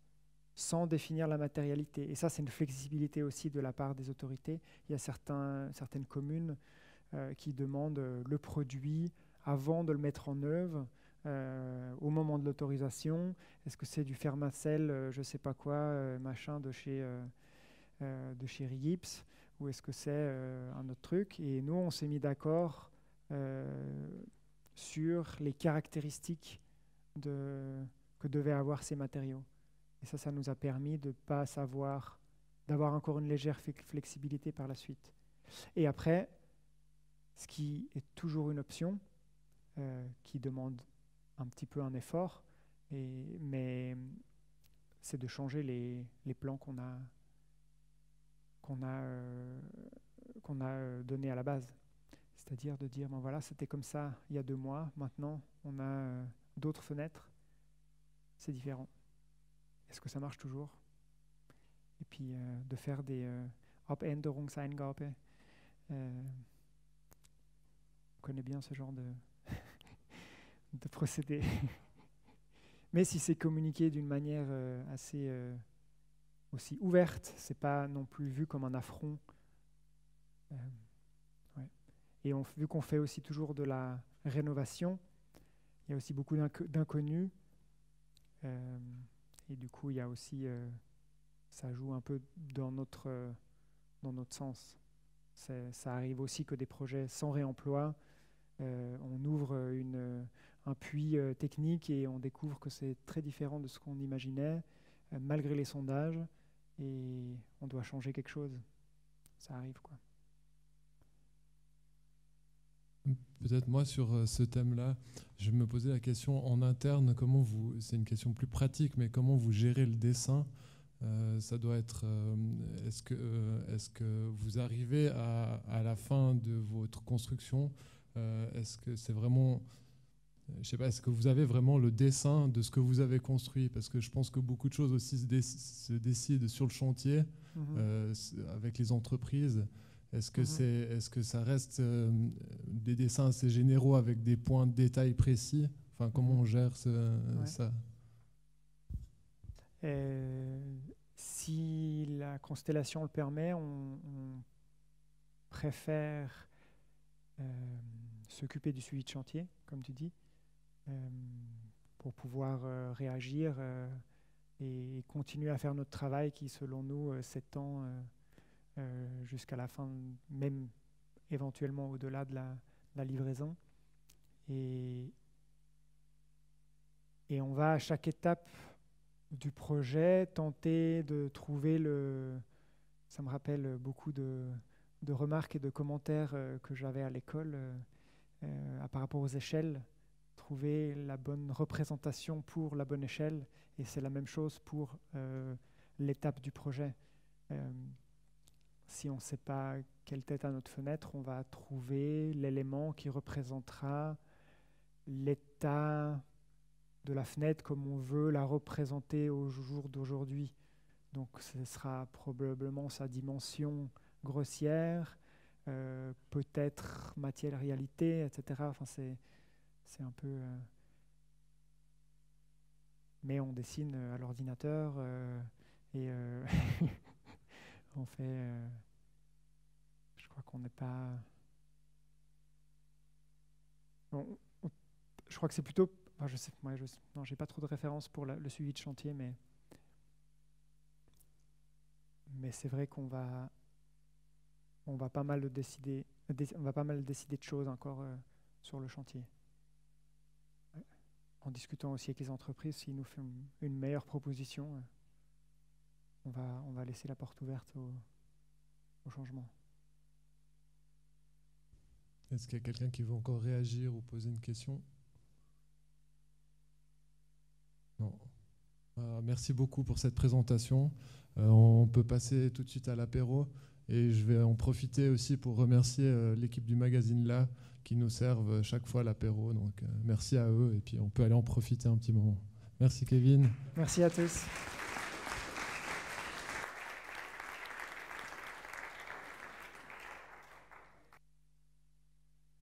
sans définir la matérialité. Et ça, c'est une flexibilité aussi de la part des autorités. Il y a certaines communes qui demandent le produit avant de le mettre en œuvre, au moment de l'autorisation. Est-ce que c'est du Fermacell, je ne sais pas quoi, machin de chez Rigips, ou est-ce que c'est un autre truc? Et nous, on s'est mis d'accord sur les caractéristiques que devaient avoir ces matériaux. Et ça nous a permis de pas savoir, d'avoir encore une légère flexibilité par la suite. Et après, ce qui est toujours une option, qui demande un petit peu un effort, mais c'est de changer les plans qu'on a donnés à la base. C'est-à-dire de dire, bon voilà, c'était comme ça il y a 2 mois, maintenant on a d'autres fenêtres, c'est différent. Est-ce que ça marche toujours? Et puis de faire des Abänderungseingabe. On connaît bien ce genre de procédé. Mais si c'est communiqué d'une manière assez aussi ouverte, c'est pas non plus vu comme un affront. Ouais. Et vu qu'on fait aussi toujours de la rénovation, il y a aussi beaucoup d'inconnus. Et du coup, il y a aussi, ça joue un peu dans notre sens. Ça arrive aussi que des projets sans réemploi, on ouvre un puits technique et on découvre que c'est très différent de ce qu'on imaginait, malgré les sondages, et on doit changer quelque chose. Ça arrive, quoi. Peut-être moi, sur ce thème-là, je me posais la question en interne, c'est une question plus pratique, mais comment vous gérez le dessin? Ça doit être, est-ce que vous arrivez à la fin de votre construction, est-ce que c'est vraiment, je sais pas, est-ce que vous avez vraiment le dessin de ce que vous avez construit? Parce que je pense que beaucoup de choses aussi se décident sur le chantier, avec les entreprises. Est-ce que ça reste des dessins assez généraux avec des points de détail précis? Enfin, comment on gère ça? Si la constellation le permet, on préfère s'occuper du suivi de chantier, comme tu dis, pour pouvoir réagir et continuer à faire notre travail qui, selon nous, s'étend jusqu'à la fin, même éventuellement au-delà de la livraison. Et on va à chaque étape du projet tenter de trouver ça me rappelle beaucoup de remarques et de commentaires que j'avais à l'école par rapport aux échelles, trouver la bonne représentation pour la bonne échelle, et c'est la même chose pour l'étape du projet. Si on ne sait pas quelle tête a notre fenêtre, on va trouver l'élément qui représentera l'état de la fenêtre comme on veut la représenter au jour d'aujourd'hui. Donc ce sera probablement sa dimension grossière, peut-être matérialité, etc. Enfin, c'est un peu... mais on dessine à l'ordinateur et on fait... je crois qu'on n'est pas... je crois que c'est plutôt... Enfin, je sais, non, j'ai pas trop de références pour le suivi de chantier, mais c'est vrai qu'on va pas mal décider de choses encore sur le chantier. En discutant aussi avec les entreprises, s'ils nous font une meilleure proposition, on va laisser la porte ouverte au changement. Est-ce qu'il y a quelqu'un qui veut encore réagir ou poser une question? Non. Merci beaucoup pour cette présentation. On peut passer tout de suite à l'apéro et je vais en profiter aussi pour remercier l'équipe du magazine Là qui nous servent chaque fois l'apéro. Donc merci à eux et puis on peut aller en profiter un petit moment. Merci Kevin. Merci à tous.